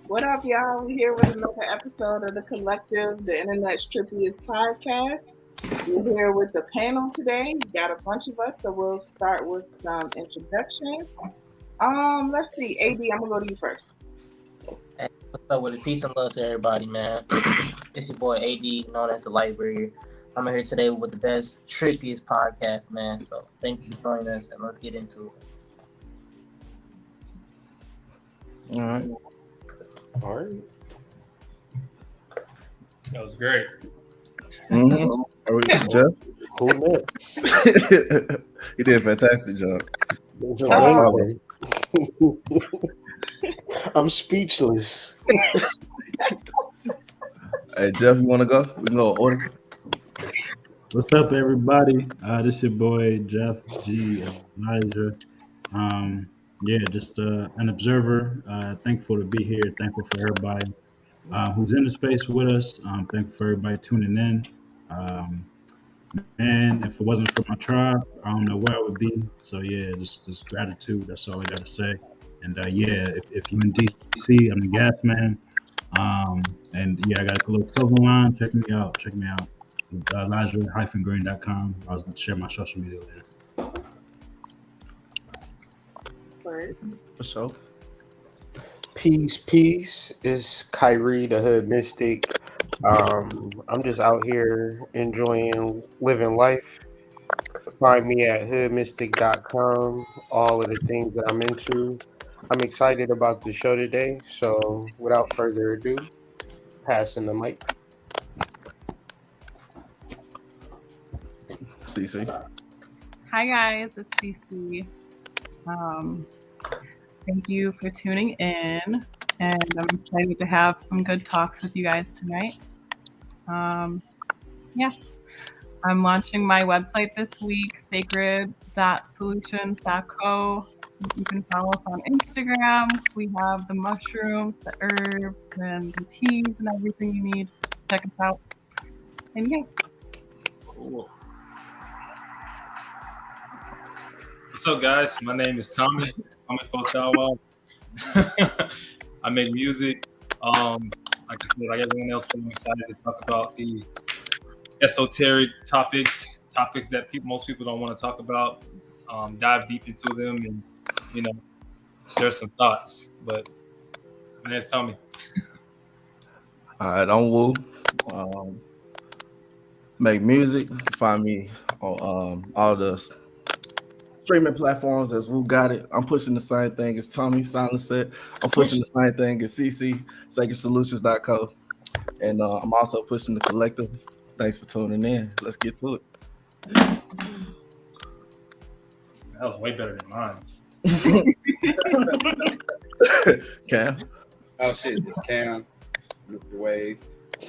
What up, y'all? We here with another episode of the Collective, the Internet's Trippiest podcast. We're here with the panel today. We got a bunch of us, so we'll start with some introductions. Let's see, AD, I'm gonna go to you first. Hey, what's up with it? Peace and love to everybody, man. It's your boy AD, known as the Library. I'm here today with the best, trippiest podcast, man. So thank you for joining us, and let's get into it. All right. That was great. Mm-hmm. Jeff? Who next? You did a fantastic job. I'm speechless. Hey, Jeff, you want to go? We can go order. What's up, everybody? This your boy Jeff G. Elijah. Just an observer. Thankful to be here. Thankful for everybody who's in the space with us. Thankful for everybody tuning in. Man, if it wasn't for my tribe, I don't know where I would be. So yeah, just gratitude. That's all I gotta say. And if you're in DC, I'm the Gas Man. I got a little clothing line. Check me out. Elijah-green.com. I was gonna share my social media there. For sure. Peace. It's Kyrie, the Hood Mystic. I'm just out here enjoying living life. Find me at hoodmystic.com. All of the things that I'm into. I'm excited about the show today. So without further ado, passing the mic. CC. Hi guys, it's CC. Thank you for tuning in, and I'm excited to have some good talks with you guys tonight. I'm launching my website this week, sacred.solutions.co. You can follow us on Instagram. We have the mushrooms, the herbs, and the teas and everything you need. Check us out. And yeah. Cool. What's up, guys? My name is Tommy Fotawa. I make music. Like I said, like everyone else, I'm excited to talk about these esoteric topics that most people don't want to talk about. Dive deep into them and, share some thoughts. But my name's Tommy. All right, I'm Woo. Make music. Find me on all the streaming platforms as Woo got it. I'm pushing the same thing as Tommy, Silent Set. I'm pushing the same thing as CC, sacredsolutions.co. And I'm also pushing the collective. Thanks for tuning in. Let's get to it. That was way better than mine. Cam? Oh shit, it's Cam, Mr. Wave.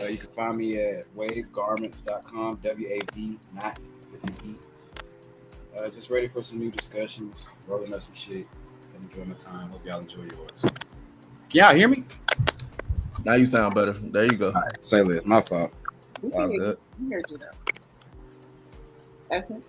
You can find me at wavegarments.com, W-A-V, not with the E. Just ready for some new discussions, rolling up some shit. Enjoy my time. Hope y'all enjoy yours. Can y'all hear me? Now you sound better. There you go. All right, say less. My fault. We All good. heard you though. Essence?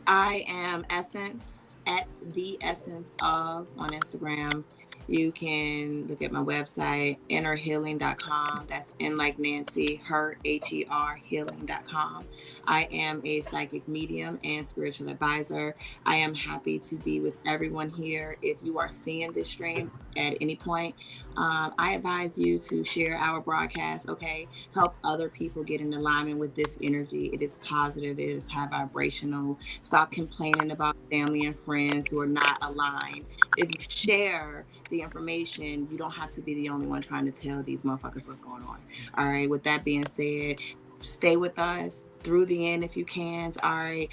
I am Essence at the Essence of on Instagram. You can look at my website, innerhealing.com. That's N like Nancy, her, H-E-R, healing.com. I am a psychic medium and spiritual advisor. I am happy to be with everyone here. If you are seeing this stream at any point, I advise you to share our broadcast, okay? Help other people get in alignment with this energy. It is positive. It is high vibrational. Stop complaining about family and friends who are not aligned. If you share the information, you don't have to be the only one trying to tell these motherfuckers what's going on. All right, with that being said, stay with us through the end if you can. All right,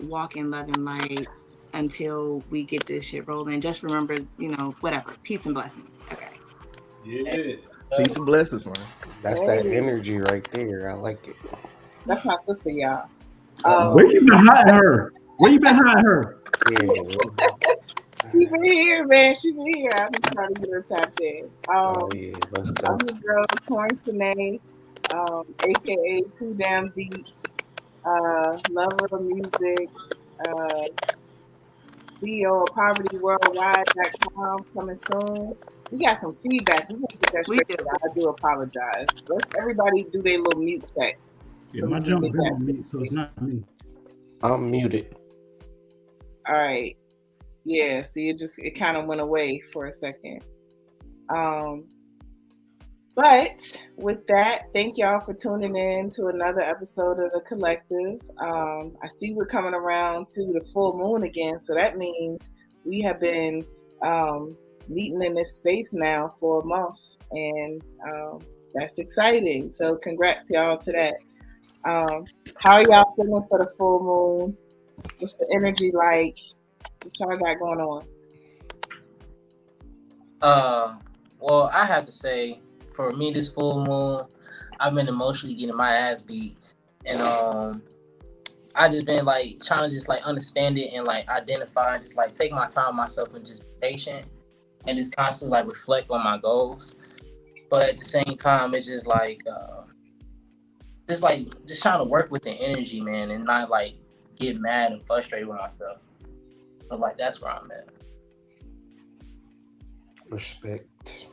walk in love and light until we get this shit rolling. Just remember, whatever. Peace and blessings. Okay. Yeah. Peace and blessings, man. That's that energy right there. I like it. That's my sister, y'all. Where you been hiding her? Yeah. She been here, man. She been here. I've been trying to get her tapped in. Let's go. I'm your girl, Torn Tanae, aka Too Damn Deep, lover of music, CEO of PovertyWorldwide.com coming soon. We got some feedback. We can get that We straight. do. I do apologize. Let's everybody do their little mute check. Yeah, So my we can jump get been that on me, so it's not me. I'm muted. All right. Yeah, see it kind of went away for a second. But with that, thank y'all for tuning in to another episode of The Collective. I see we're coming around to the full moon again, so that means we have been meeting in this space now for a month, and that's exciting. So congrats y'all to that. How are y'all feeling for the full moon? What's the energy like? What y'all got going on? Well, I have to say, for me, this full moon, I've been emotionally getting my ass beat, and I just been like trying to just like understand it and like identify, just like take my time myself and just be patient and just constantly like reflect on my goals. But at the same time, it's just like just trying to work with the energy, man, and not like get mad and frustrated with myself. So like that's where I'm at. Respect.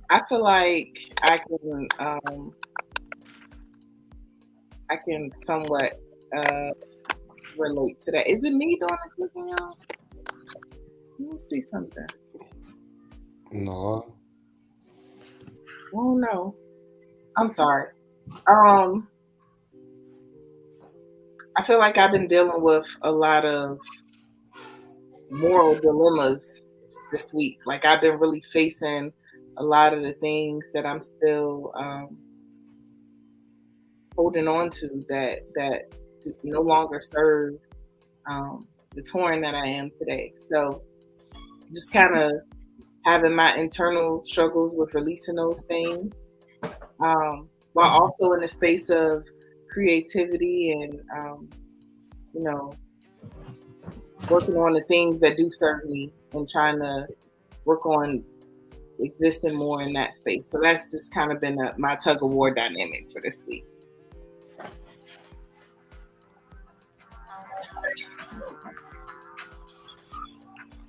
I feel like I can somewhat relate to that. Is it me doing the cooking, y'all? Let me see something. No. Oh no. I'm sorry. I feel like I've been dealing with a lot of moral dilemmas this week. Like I've been really facing a lot of the things that I'm still holding on to that no longer serve the touring that I am today. So just kind of having my internal struggles with releasing those things, while also in the space of creativity and working on the things that do serve me and trying to work on existing more in that space. So that's just kind of been my tug of war dynamic for this week.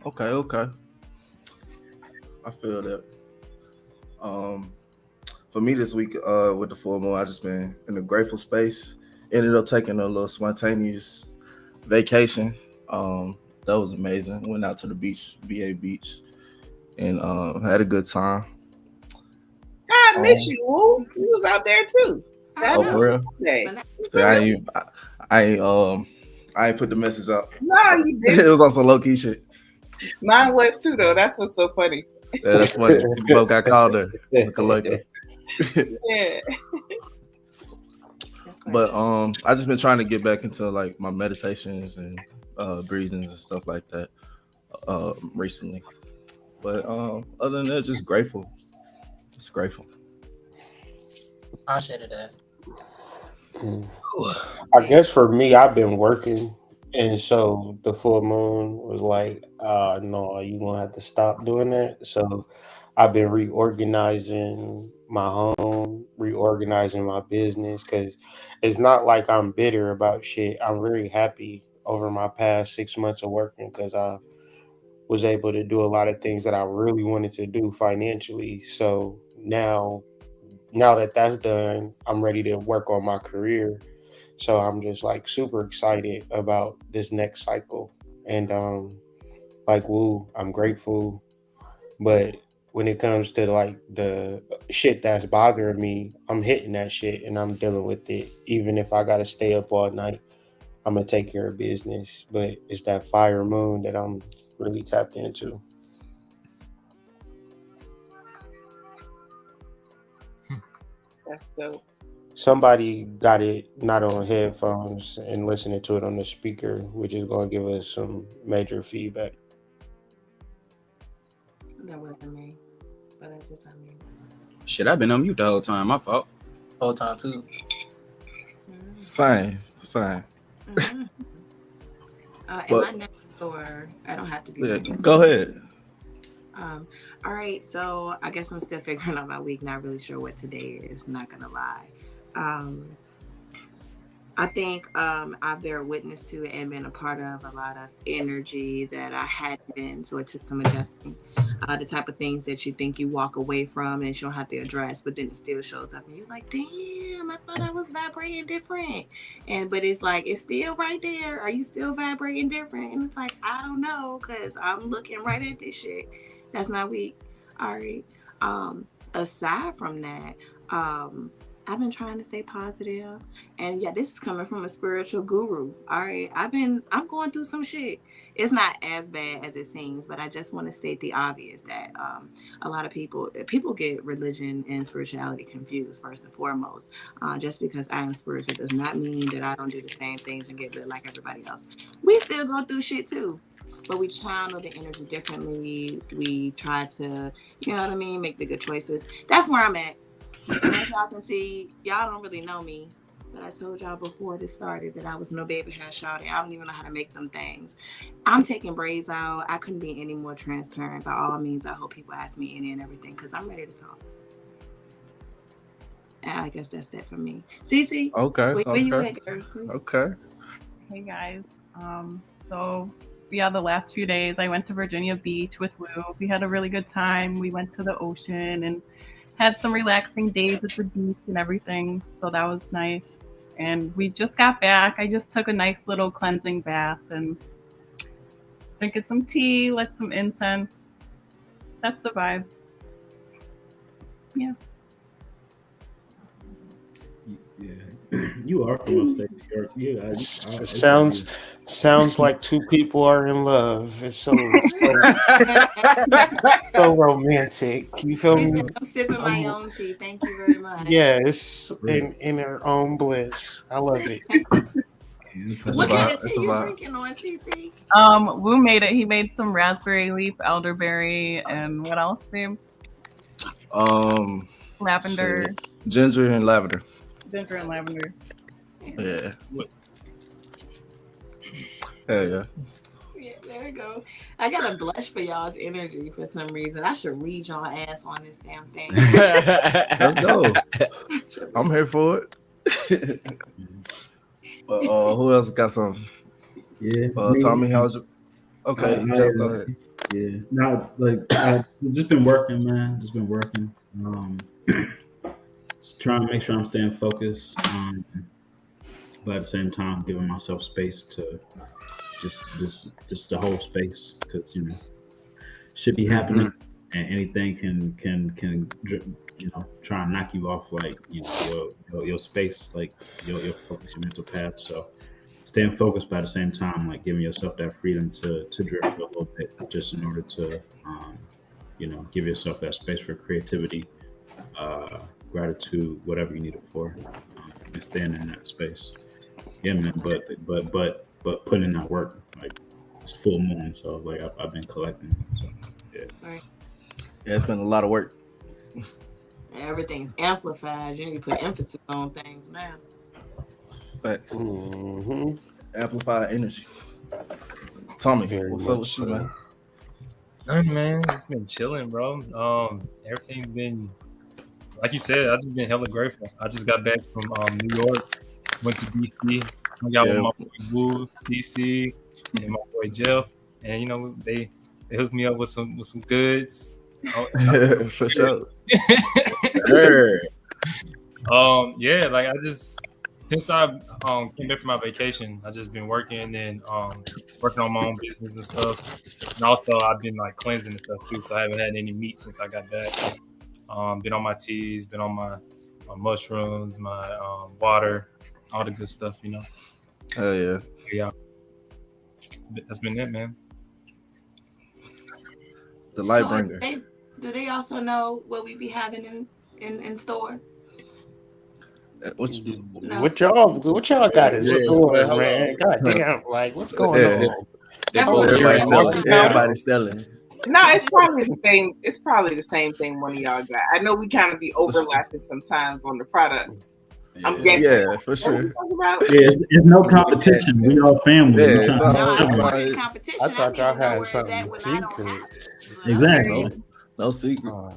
Okay. I feel that. For me this week, with the full moon, I just been in a grateful space. Ended up taking a little spontaneous vacation. That was amazing. Went out to the beach, VA Beach, and had a good time. I miss you, Woo. You was out there too. I Oh, know. for real? Okay. So I ain't put the message up. No, you It didn't. was on some low key shit. Mine was too, though. That's what's so funny. Yeah, that's funny. We both got called there. The collective. Yeah. But I just been trying to get back into like my meditations and breathings and stuff like that recently. But other than that, just grateful. Just grateful. I'll share to that. I guess for me, I've been working, and so the full moon was like, no, you gonna have to stop doing that. So I've been reorganizing my home, reorganizing my business, because it's not like I'm bitter about shit. I'm very happy over my past 6 months of working because I was able to do a lot of things that I really wanted to do financially. So now that that's done, I'm ready to work on my career. So I'm just like super excited about this next cycle. And like Woo, I'm grateful. But when it comes to like the shit that's bothering me, I'm hitting that shit and I'm dealing with it. Even if I gotta stay up all night, I'm gonna take care of business. But it's that fire moon that I'm really tapped into. That's dope. Somebody got it not on headphones and listening to it on the speaker, which is going to give us some major feedback. That wasn't me, but I just on mute. Shit, I've been on mute the whole time. My fault. Whole time too. Same. Mm-hmm. Am I next or I don't have to be Yeah, next? go ahead. All right, so I guess I'm still figuring out my week. Not really sure what today is. Not gonna lie. I think I bear witness to and been a part of a lot of energy that I hadn't been, so it took some adjusting. The type of things that you think you walk away from and you don't have to address, but then it still shows up, and you're like, "Damn, I thought I was vibrating different," but it's like it's still right there. Are you still vibrating different? And it's like I don't know, cause I'm looking right at this shit. That's not weak. All right. Aside from that, I've been trying to stay positive, and yeah, this is coming from a spiritual guru. All right, I'm going through some shit. It's not as bad as it seems, but I just want to state the obvious that a lot of people get religion and spirituality confused. First and foremost, just because I am spiritual does not mean that I don't do the same things and get lit like everybody else. We still go through shit too, but we channel the energy differently. We try to, you know what I mean, make the good choices. That's where I'm at. As y'all can see, y'all don't really know me, but I told y'all before this started that I was no baby hair shawty. I don't even know how to make them things. I'm taking braids out. I couldn't be any more transparent. By all means, I hope people ask me any and everything because I'm ready to talk. And I guess that's that for me. Cece, Okay. where you at, girl? Okay. Hey guys. So yeah, the last few days I went to Virginia Beach with Lou. We had a really good time. We went to the ocean and had some relaxing days at the beach and everything. So that was nice. And we just got back. I just took a nice little cleansing bath and drinking some tea, lit some incense. That's the vibes. Yeah. Yeah, you are from upstate New York. Yeah, It sounds like two people are in love. It's so romantic. You feel me? I'm sipping my own tea. Thank you very much. Yeah, it's in her own bliss. I love it. What kind of tea you drinking on, CC? Wu made it. He made some raspberry leaf, elderberry, and what else, babe? Lavender. Ginger and lavender. Ginger and lavender. Yeah. Hell yeah. Yeah, there we go. I got a blush for y'all's energy for some reason. I should read y'all ass on this damn thing. Let's go. I'm here for it. Who else got something? Yeah. Tommy, how's it? Okay, Jeff, go ahead. Yeah. No, like I've just been working, man. Just been working. Just trying to make sure I'm staying focused. But at the same time, giving myself space to just the whole space, because should be happening, and anything can try and knock you off, like your space, like your focus, your mental path. So staying focused, but at the same time, like giving yourself that freedom to drift a little bit, just in order to give yourself that space for creativity, gratitude, whatever you need it for, and staying in that space. Yeah, man. But putting in that work, like it's full moon, so like I've been collecting. So yeah. Right. Yeah, it's been a lot of work. Everything's amplified. You need to put emphasis on things now. Facts. Amplified energy. Tommy, what's up with you, man? Nothing, man. Just been chilling, bro. Everything's been, like you said, I've just been hella grateful. I just got back from New York, went to DC, hung out with my boy Wu, CC, and my boy Jeff, and they hooked me up with some goods. For sure. Yeah, like I just, since I came back from my vacation, I just been working and working on my own business and stuff, and also I've been like cleansing and stuff too. So I haven't had any meat since I got back. Been on my teas, been on my mushrooms, my water, all the good stuff, Oh yeah. Yeah, that's been it, man. The light bringer. Do they also know what we be having in store? What y'all got in store, man? God damn, like what's going on? Everybody's selling. No, it's probably the same. It's probably the same thing one of y'all got. I know we kind of be overlapping sometimes on the products. I'm guessing. Yeah, for sure. It's no competition. We all family. Yeah, competition. I thought y'all had something secret. Exactly. No secret.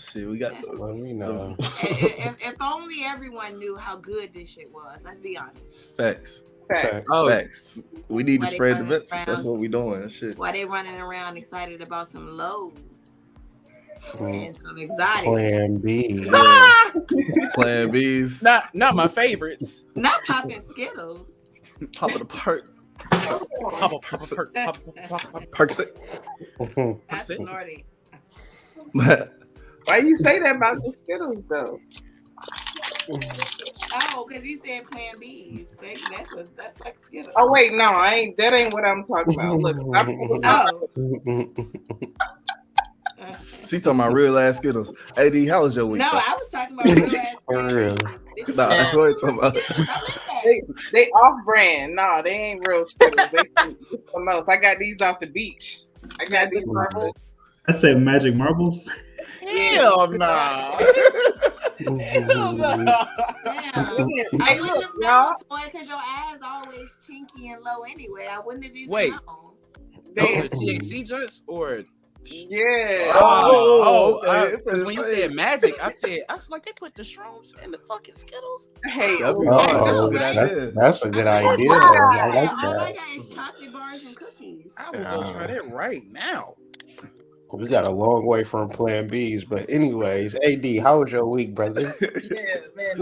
Shit, we got. Well, you know. If only everyone knew how good this shit was. Let's be honest. Facts. Fact. Oh, Facts. We need to Why they spread the running message. around? That's what we doing. Shit. Why they running around excited about some lows Mm. and some exotic? Plan B. Plan B's. not my favorites. Not popping Skittles. Top of the perk. Pop up, perk. Percocet. That's snorty. Why you say that about the Skittles though? Oh, because he said Plan B's. That's like Skittles. Oh wait, no, that ain't what I'm talking about. Look, I'm She talking about real ass Skittles. AD, how was your week? No, I was talking about real ass For real. Nah, I told you talking about. they off brand. No, they ain't real Skittles. They some else. I got these off the beach. I got these off the I said magic marbles. Hell no. Damn. I Hey, wouldn't look, have y'all. known, toy, because your ass always chinky and low anyway. I wouldn't have even Wait. known. Those are THC joints or? Yeah. Okay. When you said magic, I was like, they put the shrooms in the fucking Skittles. Hey, That's look, Oh, a good idea. that's a good idea. All Though. I like I that. got is chocolate bars and cookies. I will go try that right now. We got a long way from Plan B's, but anyways, AD, how was your week, brother? Yeah, man.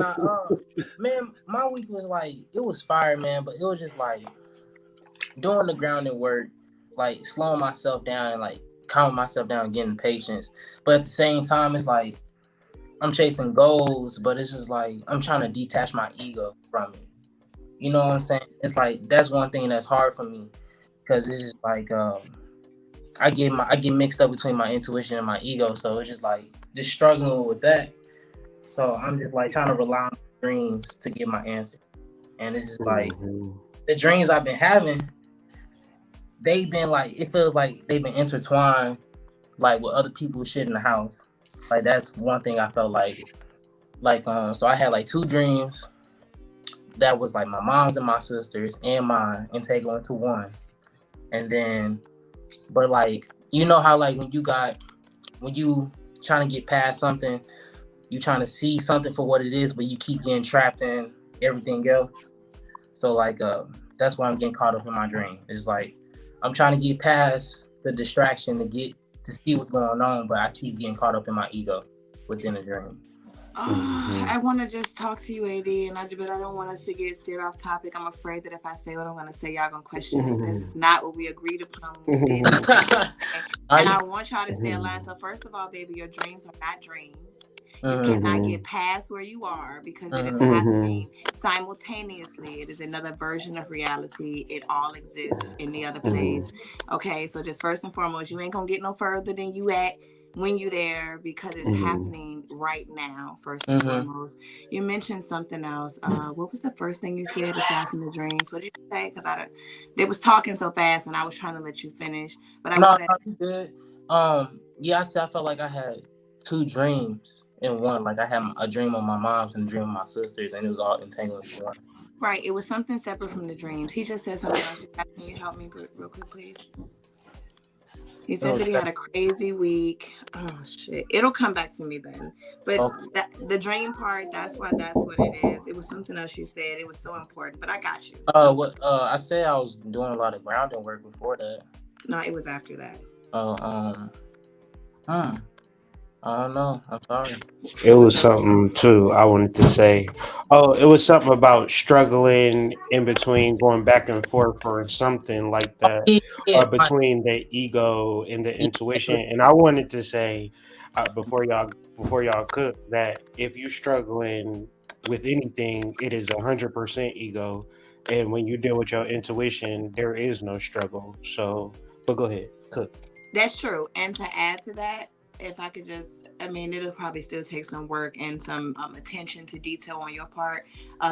Man, my week was like it was fire, man. But it was just like doing the grounding work, like slowing myself down and like calming myself down, and getting patience. But at the same time, it's like I'm chasing goals, but it's just like I'm trying to detach my ego from it. You know what I'm saying? It's like that's one thing that's hard for me because it's just like I get mixed up between my intuition and my ego, so it's just like just struggling with that. So I'm just like trying to rely on dreams to get my answer, and it's just like the dreams I've been having, they've been like it feels like they've been intertwined, like with other people's shit in the house. Like that's one thing I felt like so I had like two dreams that was like my mom's and my sister's and mine and take into one, and then. But like you know how like when you trying to get past something, you trying to see something for what it is, but you keep getting trapped in everything else. So like that's why I'm getting caught up in my dream. It's like I'm trying to get past the distraction to see what's going on, but I keep getting caught up in my ego within the dream. I want to just talk to you, AD, but I don't want us to get steered off topic. I'm afraid that if I say what I'm going to say, y'all going to question it. That is not what we agreed upon. And I want y'all to stay aligned. So first of all, baby, your dreams are not dreams. You cannot get past where you are because it is happening simultaneously. It is another version of reality. It all exists in the other place. Okay, so just first and foremost, you ain't going to get no further than you at when you there because it's happening right now. First and foremost, you mentioned something else. What was the first thing you said aside from the dreams? What did you say? Because they was talking so fast and I was trying to let you finish. But you good. Yeah, I said I felt like I had two dreams in one. Like I had a dream of my mom's and a dream of my sister's, and it was all entangled into one. Right. It was something separate from the dreams. He just said something else. Can you help me real quick, please? He said that he had a crazy week. Oh shit! It'll come back to me then. But the dream part, that's what it is. It was something else you said. It was so important, but I got you. I said I was doing a lot of grounding work before that. No, it was after that. I don't know. I'm sorry. It was something too I wanted to say. Oh, it was something about struggling in between going back and forth or something like that, between the ego and the intuition. And I wanted to say before y'all cook that if you're struggling with anything, it is 100% ego. And when you deal with your intuition, there is no struggle. So, but go ahead, cook. That's true. And to add to that, if I could it'll probably still take some work and some attention to detail on your part.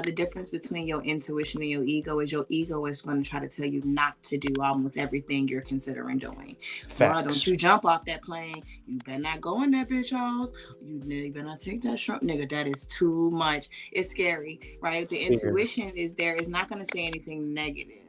The difference between your intuition and your ego is going to try to tell you not to do almost everything you're considering doing. Well, don't you jump off that plane. You better not go in that bitch house. You better not take that shrimp. Nigga, that is too much. It's scary, right? The intuition is there. It's not going to say anything negative.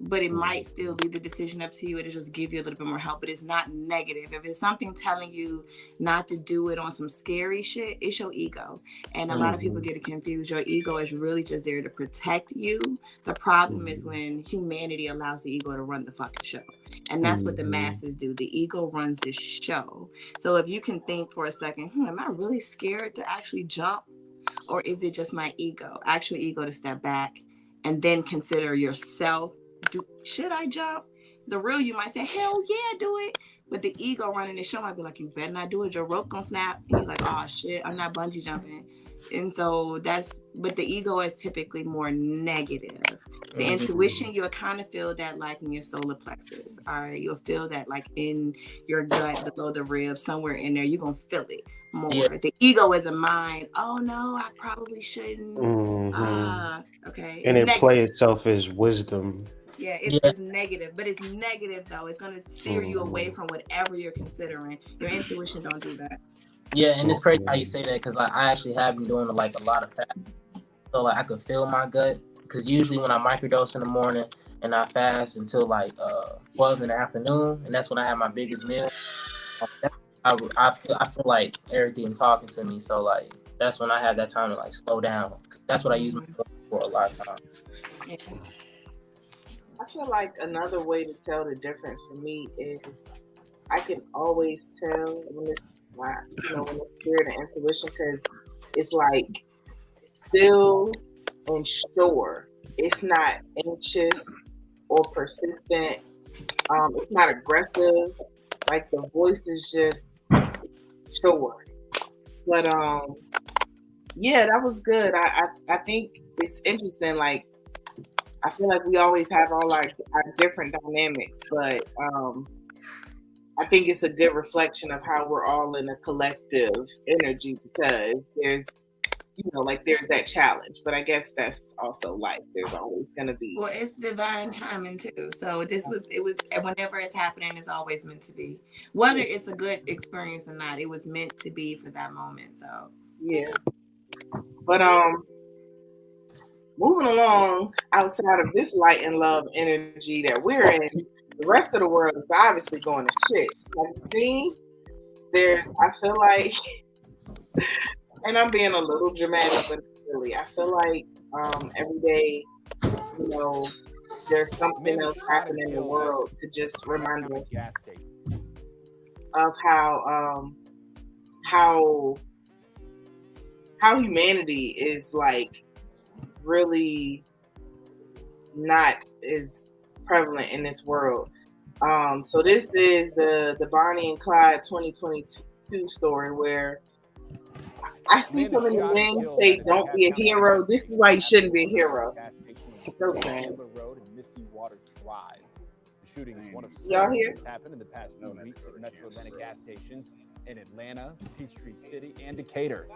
but it might still leave the decision up to you. It'll just give you a little bit more help, but it's not negative. If it's something telling you not to do it on some scary shit, it's your ego. And a lot of people get it confused. Your ego is really just there to protect you. The problem is when humanity allows the ego to run the fucking show. And that's what the masses do. The ego runs this show. So if you can think for a second, am I really scared to actually jump? Or is it just my ego? Actual ego to step back and then consider yourself. Should I jump? The real you might say, hell yeah, do it. But the ego running the show might be like, you better not do it. Your rope gonna snap. And you're like, oh shit, I'm not bungee jumping. And so but the ego is typically more negative. The intuition, you'll kind of feel that like in your solar plexus. All right, you'll feel that like in your gut, below the ribs, somewhere in there, you're gonna feel it more. Yeah. The ego is a mind. Oh no, I probably shouldn't. Okay. And it plays itself as wisdom. Yeah, it's negative, but it's negative though. It's gonna steer you away from whatever you're considering. Your intuition don't do that. Yeah, and it's crazy how you say that because I actually have been doing like a lot of fasting, so like I could feel my gut. Because usually when I microdose in the morning and I fast until like 12 in the afternoon, and that's when I have my biggest meal. I feel like everything talking to me, so like that's when I have that time to like slow down. That's what I use my book for a lot of times. I feel like another way to tell the difference for me is I can always tell when it's my, when it's spirit and intuition, because it's like still and sure. It's not anxious or persistent. It's not aggressive. Like the voice is just sure. But yeah, that was good. I think it's interesting. Like I feel like we always have all our different dynamics, but I think it's a good reflection of how we're all in a collective energy, because there's there's that challenge, but I guess that's also life. There's always going to be. Well, it's divine timing too. So it was whenever it's happening, it's always meant to be. Whether it's a good experience or not, it was meant to be for that moment. So yeah. But moving along outside of this light and love energy that we're in, the rest of the world is obviously going to shit. Like see, I feel like. And I'm being a little dramatic, but really, I feel like every day, there's something else happening in the world to just remind us of how humanity is like really not as prevalent in this world. So this is the Bonnie and Clyde 2022 story where I see so many men say, "Don't be a hero." This is why you shouldn't be a hero. So sad. Y'all hear? Happened in the past few weeks at Metro Atlanta gas stations in Atlanta, Peachtree City, and Decatur.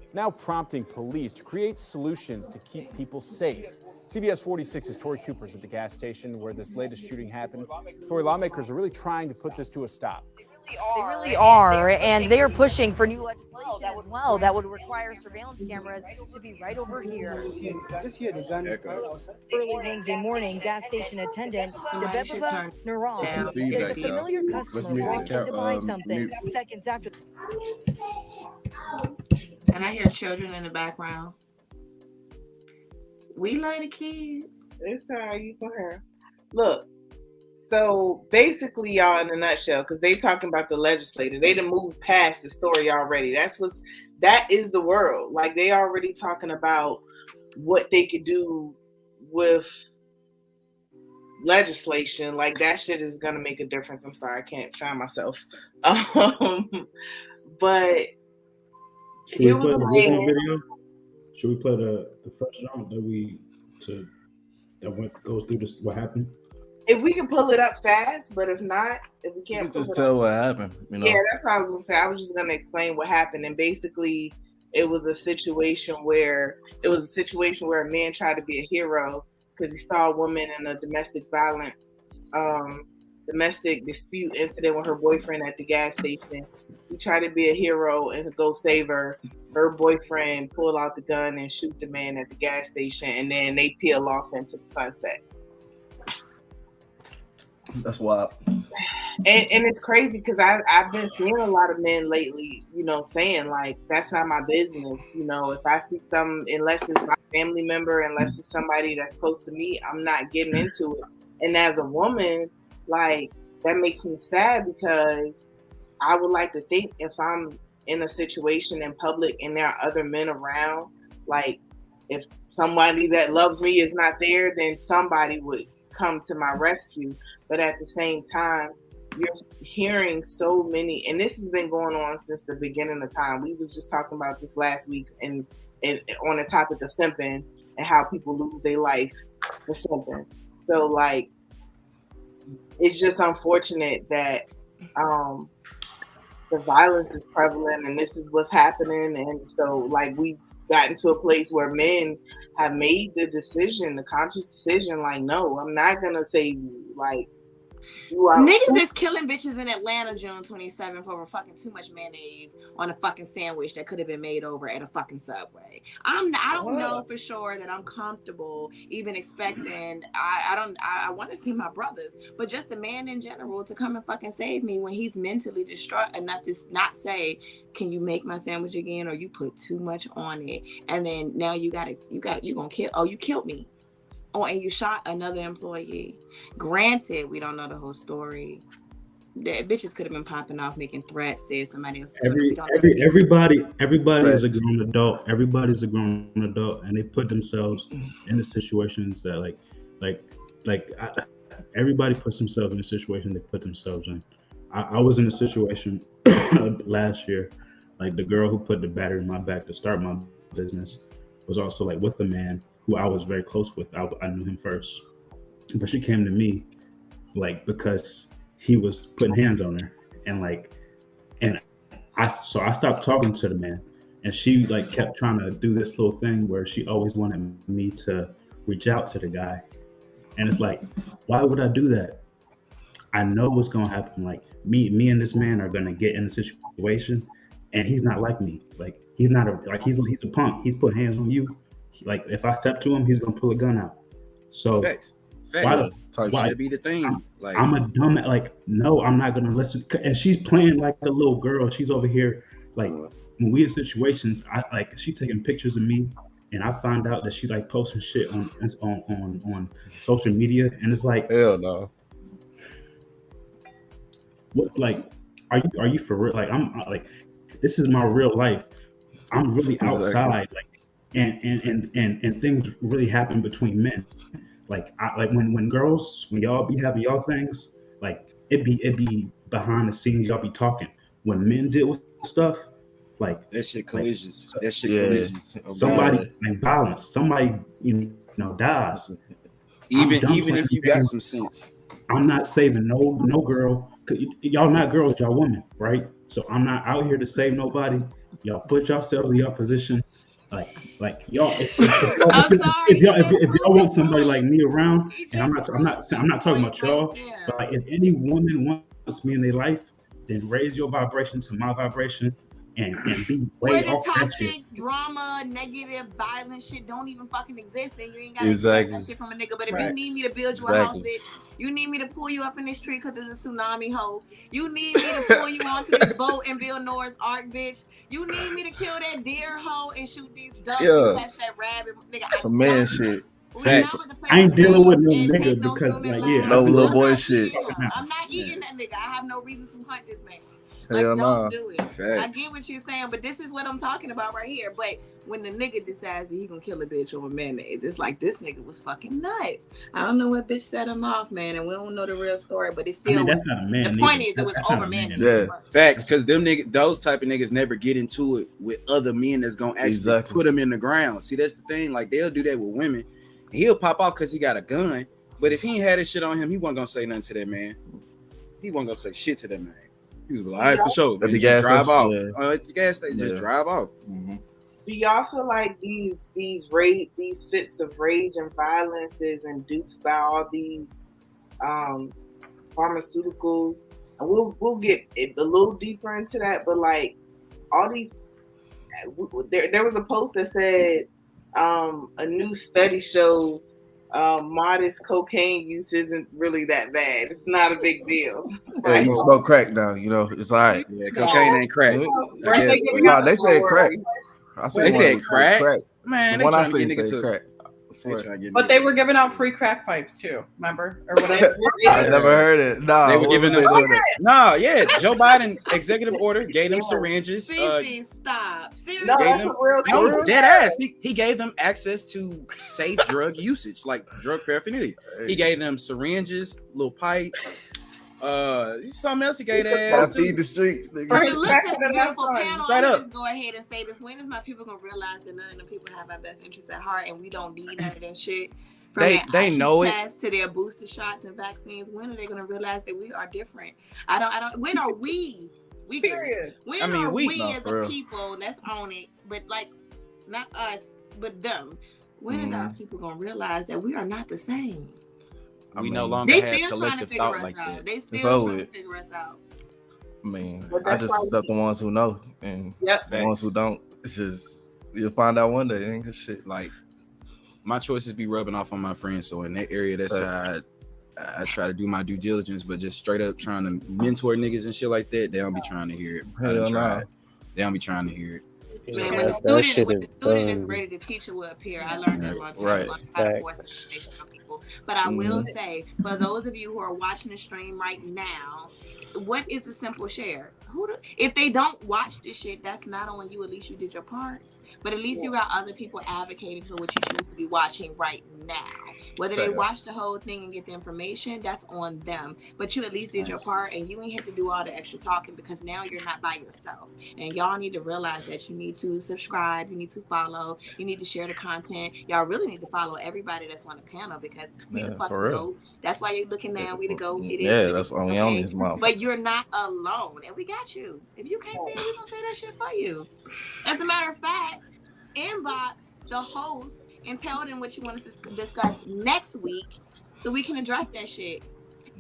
It's now prompting police to create solutions to keep people safe. CBS 46's Tori Cooper's at the gas station where this latest shooting happened. Tori, lawmakers are really trying to put this to a stop. They really are, and they are pushing for new legislation as well that would require surveillance cameras to be right over here. Early Wednesday morning, gas station attendant Debeba Naran says a familiar customer walked in to buy something seconds after. And I hear children in the background. We like the kids. This time you can hear. Look. So basically, y'all, in a nutshell, because they talking about the legislator, they done moved past the story already. That is the world. Like they already talking about what they could do with legislation. Like that shit is gonna make a difference. I'm sorry, I can't find myself. But should we play the video? Should we play the first round that goes through this? What happened? If we can pull it up fast, but if not, if we can't just tell what happened. Yeah, that's what I was gonna say. I was just gonna explain what happened, and basically, it was a situation where a man tried to be a hero because he saw a woman in a domestic dispute incident with her boyfriend at the gas station. He tried to be a hero and go save her. Her boyfriend pulled out the gun and shoot the man at the gas station, and then they peel off into the sunset. That's wild. And it's crazy because I've been seeing a lot of men lately, saying like that's not my business. If I see some, unless it's my family member, unless it's somebody that's close to me, I'm not getting into it. And as a woman, like that makes me sad because I would like to think if I'm in a situation in public and there are other men around, like if somebody that loves me is not there, then somebody would come to my rescue. But at the same time, you're hearing so many, and this has been going on since the beginning of time. We was just talking about this last week and on the topic of simping and how people lose their life for simping. So like, it's just unfortunate that the violence is prevalent and this is what's happening. And so like we've gotten to a place where men have made the decision, the conscious decision, like, no, I'm not gonna say like niggas is killing bitches in Atlanta June 27th over fucking too much mayonnaise on a fucking sandwich that could have been made over at a fucking Subway. I don't know for sure that I'm comfortable even expecting. I want to see my brothers, but just the man in general to come and fucking save me when he's mentally distraught enough to not say, can you make my sandwich again, or you put too much on it, and then now you gonna kill. Oh, you killed me. Oh, and you shot another employee. Granted, we don't know the whole story. The bitches could have been popping off, making threats, said somebody else. Everybody is a grown adult. Everybody's a grown adult, and they put themselves in the situations that everybody puts themselves in a situation they put themselves in. I was in a situation last year, like the girl who put the battery in my back to start my business was also like with a man who I was very close with. I knew him first, but she came to me like because he was putting hands on her, and I stopped talking to the man, and she like kept trying to do this little thing where she always wanted me to reach out to the guy, and it's like, why would I do that? I know what's gonna happen. Like me and this man are gonna get in a situation, and he's not like me. Like he's not he's a punk. He's put hands on you. Like if I step to him, he's gonna pull a gun out. So Facts. Why should be the thing. Like I'm a dumb. Like no, I'm not gonna listen. And she's playing like a little girl. She's over here like when we in situations. She's taking pictures of me, and I find out that she like posting shit on social media, and it's like hell no. What like are you for real? Like I'm like this is my real life. I'm really outside. Like. And things really happen between men. Like when y'all be having y'all things, like it be behind the scenes, y'all be talking. When men deal with stuff, like that shit collisions. Collisions. Somebody like violence. Somebody dies. Even if you got some sense. I'm not saving no girl. Y'all not girls, y'all women, right? So I'm not out here to save nobody. Y'all put yourselves in your position. Like y'all, if y'all want somebody like me around, and I'm not talking about y'all, but like if any woman wants me in their life, then raise your vibration to my vibration, and be way where off the that shit. toxic drama, negative, violent shit don't even fucking exist, then you ain't gotta exactly. expect that shit from a nigga. But if you need me to build you a house, bitch, you need me to pull you up in this tree because it's a tsunami hole. You need me to pull you onto this boat and build Noah's Ark, bitch. You need me to kill that deer hole and shoot these ducks and catch that rabbit, nigga. Some man shit. I ain't dealing with no nigga because no little boy shit. I'm not eating that nigga. I have no reason to hunt this man. Like, don't do it. Facts. I get what you're saying, but this is what I'm talking about right here. But when the nigga decides that he gonna kill a bitch over mayonnaise, it's like this nigga was fucking nuts. I don't know what bitch set him off, man, and we don't know the real story, but it still was. The point is, it was over mayonnaise. Yeah, facts. Because them niggas, those type of niggas, never get into it with other men that's gonna actually put them in the ground. See, that's the thing. Like they'll do that with women. And he'll pop off because he got a gun, but if he ain't had his shit on him, he wasn't gonna say nothing to that man. He wasn't gonna say shit to that man. He was like, all right, for sure. At the gas drive off. Yeah. At the gas station, just drive off. Mm-hmm. Do y'all feel like these fits of rage and violence is induced by all these pharmaceuticals? And we'll get a little deeper into that, but like all these, there was a post that said a new study shows modest cocaine use isn't really that bad. It's not a big deal. Hey, you smoke crack now, you know, it's all right. Yeah, cocaine ain't crack. We're I guess. taking No, out they the said crack. worries. I They said crack? Man, The they one I trying to say get niggas say to crack. But they were giving out free crack pipes too, remember? Or whatever. I never heard it. No, They were giving them. Yeah. Joe Biden executive order gave them syringes. CC, stop. Seriously. No, that's a real No, dead ass. He gave them access to safe drug usage, like drug paraphernalia. He gave them syringes, little pipes. Something else he gave ass to. Feed the streets. Okay, listen, beautiful panel. Straight I'm up. just go ahead and say this. When is my people gonna realize that none of the people have our best interests at heart, and we don't need none of that shit? From They their IQ know it. tests to their booster shots and vaccines. When are they gonna realize that we are different? I don't. When are we? We Period. When I mean, are we- we no, as for a real. people? Let's own it. But like, not us, but them. When is our people gonna realize that we are not the same? We no longer They have still trying to collective figure thought us like out. that. They It's still over trying to with. figure us out. I mean, But I that's just why accept the ones who know, and the ones who don't, it's just you'll find out one day. It ain't good shit. Like my choices be rubbing off on my friends, so in that area, that's how I try to do my due diligence. But just straight up trying to mentor niggas and shit like that, they don't be trying to hear it. I done Hell tried. nah. They don't be trying to hear it. Man, when the student is ready to teach, it will appear. I learned that a long time ago. How to voice information from people. But I will say, for those of you who are watching the stream right now, what is a simple share? If they don't watch this shit, that's not on you. At least you did your part. But at least you got other people advocating for what you choose to be watching right now. Whether they watch the whole thing and get the information, that's on them. But you at least did your part, and you ain't had to do all the extra talking because now you're not by yourself. And y'all need to realize that you need to subscribe, you need to follow, you need to share the content. Y'all really need to follow everybody that's on the panel because we the fucking GOAT. That's why you're looking now. We the GOAT. It is. That's why we on this mouth. But you're not alone, and we got you. If you can't say it, we're gonna say that shit for you. As a matter of fact, inbox the host and tell them what you want us to discuss next week so we can address that shit.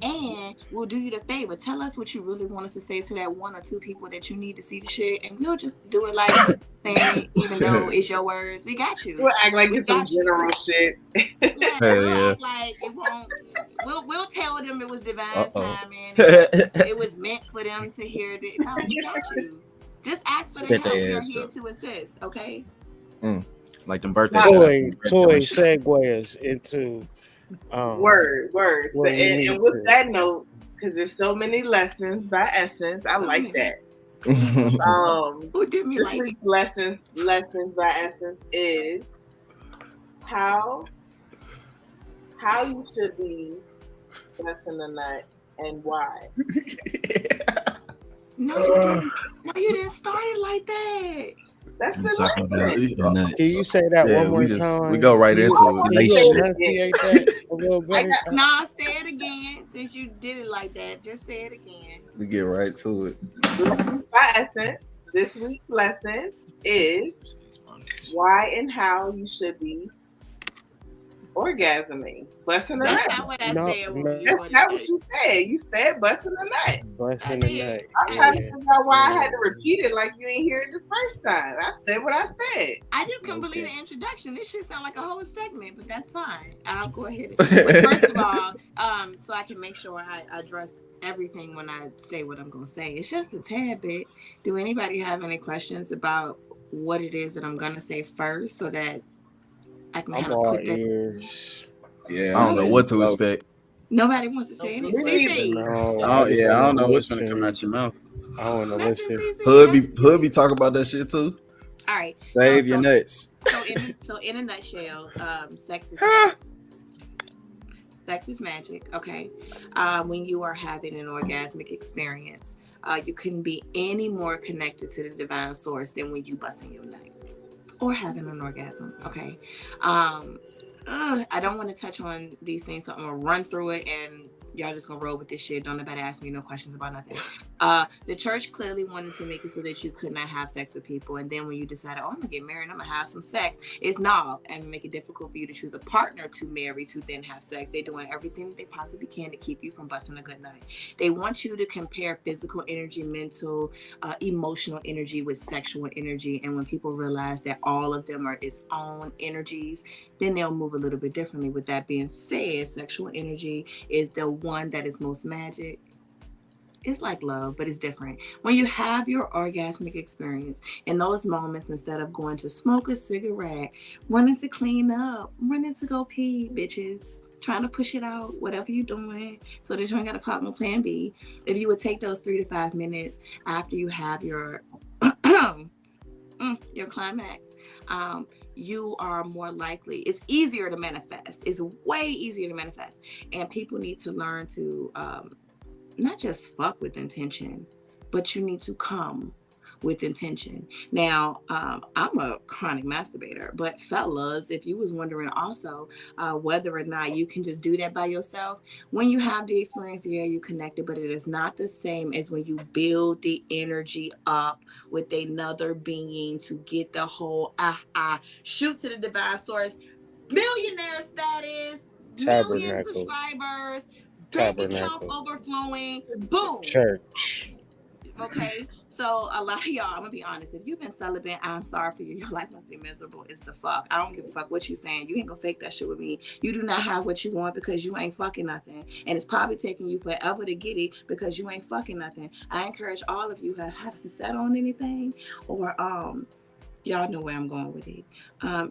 And we'll do you the favor. Tell us what you really want us to say to that one or two people that you need to see the shit, and we'll just do it like saying it, even though it's your words. We got you. We'll act like it's some general shit. We'll act like it won't. We'll tell them it was divine timing. It was meant for them to hear it. No, we got you. Just ask for the help. We are here to assist. Okay. Like them birthday. Toy segue us into word. So, and with that note, because there's so many lessons by Essence, I like that. This week's lessons by Essence is how you should be blessing the nut and why. No, you didn't start it like that. That's the Can you say that one more time? We go right into it. Nah, say it again. Since you did it like that, just say it again. We get right to it. Lessons by Essence. This week's lesson is why and how you should be orgasming. Busting a nut. That's not what I said. That's not what you said. You said busting a nut. Busting a nut. I'm trying to figure out why I had to repeat it like you ain't hear it the first time. I said what I said. I just couldn't believe the introduction. This shit sound like a whole segment, but that's fine. I'll go ahead. But first of all, so I can make sure I address everything when I say what I'm gonna say. It's just a tad bit. Do anybody have any questions about what it is that I'm gonna say first, so that I can kind of put that. Ears. Yeah, I don't know what to expect. Nobody wants to say anything. No, I don't know what's gonna come out your mouth. I want to listen. Hood be talking about that shit too. All right, Save your nuts. So in a nutshell, sex is magic. Okay, when you are having an orgasmic experience, you couldn't be any more connected to the divine source than when you busting your nut or having an orgasm. Okay. I don't want to touch on these things, so I'm gonna run through it and y'all just gonna roll with this shit. Don't nobody ask me no questions about nothing. The church clearly wanted to make it so that you could not have sex with people, and then when you decided, oh, I'm gonna get married, I'm gonna have some sex, it's not, and make it difficult for you to choose a partner to marry to then have sex. They're doing everything that they possibly can to keep you from busting a good night. They want you to compare physical energy, mental, emotional energy with sexual energy, and when people realize that all of them are its own energies, then they'll move a little bit differently. With that being said, sexual energy is the one that is most magic. It's like love, but it's different. When you have your orgasmic experience, in those moments, instead of going to smoke a cigarette, running to clean up, running to go pee, bitches, trying to push it out, whatever you're doing, so that you ain't got to call no plan B. If you would take those 3 to 5 minutes after you have your your climax, you are more likely, it's easier to manifest. It's way easier to manifest. And people need to learn to not just fuck with intention, but you need to come with intention. Now, I'm a chronic masturbator, but fellas, if you was wondering also whether or not you can just do that by yourself, when you have the experience, yeah, you connected, but it is not the same as when you build the energy up with another being to get the whole shoot to the divine source, millionaire status, million subscribers, bank account overflowing, boom. Church. Okay, so a lot of y'all, I'm gonna be honest, if you've been celibate, I'm sorry for you. Your life must be miserable. It's the fuck. I don't give a fuck what you saying. You ain't gonna fake that shit with me. You do not have what you want because you ain't fucking nothing. And it's probably taking you forever to get it because you ain't fucking nothing. I encourage all of you who haven't sat on anything or y'all know where I'm going with it.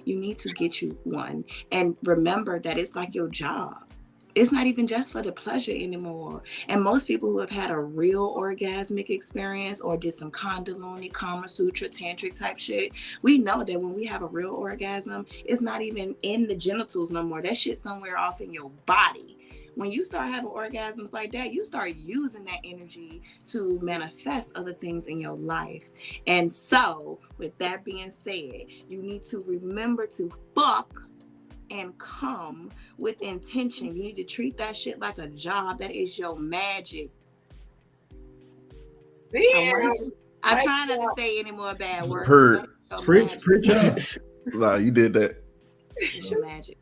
You need to get you one. And remember that it's like your job. It's not even just for the pleasure anymore. And most people who have had a real orgasmic experience or did some Kundalini, Kama Sutra, Tantric type shit, we know that when we have a real orgasm, it's not even in the genitals no more. That shit's somewhere off in your body. When you start having orgasms like that, you start using that energy to manifest other things in your life. And so, with that being said, you need to remember to fuck and come with intention. You need to treat that shit like a job. That is your magic. I'm trying not to say any more bad words. Heard. Preach up. Nah, you did that. It's your magic.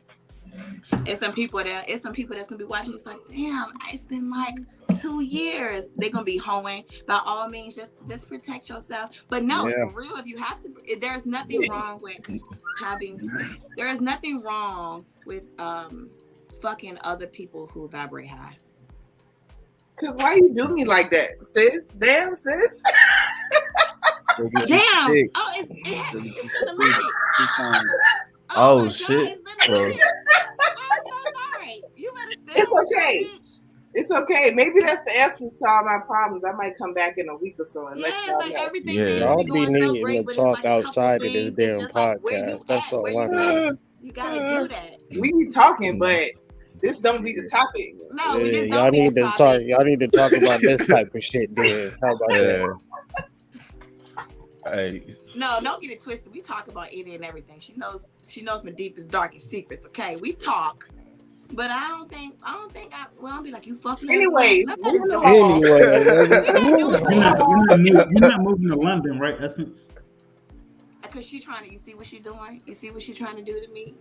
It's some people that's gonna be watching. It's like, damn, it's been like 2 years. They're gonna be hoeing. By all means, just protect yourself. But no, for real, if you have to, there's nothing wrong with there is nothing wrong with fucking other people who vibrate high. Cause why you do me like that, sis? Damn, sis. Damn. Oh, it's been a minute. Oh shit. I'm so sorry. You better say it's okay. It's okay. Maybe that's the essence to all my problems. I might come back in a week or so and let y'all know. Everything y'all be needing to talk outside of this damn podcast. That's all I know. You gotta do that. We be talking, but this don't be the topic. No, we just y'all need to talk. Y'all need to talk about this type of shit. Then how about that? Hey. No, don't get it twisted. We talk about any and everything. She knows my deepest, darkest secrets. Okay, we talk, but I don't think I'll be like, you fucking. Anyways, You're not moving to London, right, Essence? Because she trying to. You see what she doing? You see what she trying to do to me?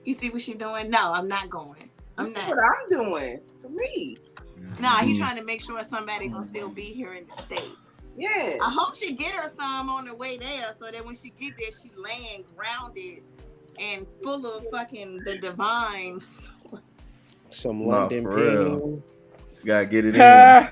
You see what she doing? No, I'm not going. This is what I'm doing for me. Nah, he's trying to make sure somebody gonna still be here in the state. Yeah. I hope she get her some on the way there so that when she get there, she land grounded and full of fucking the divine. Some London people. Gotta get it in.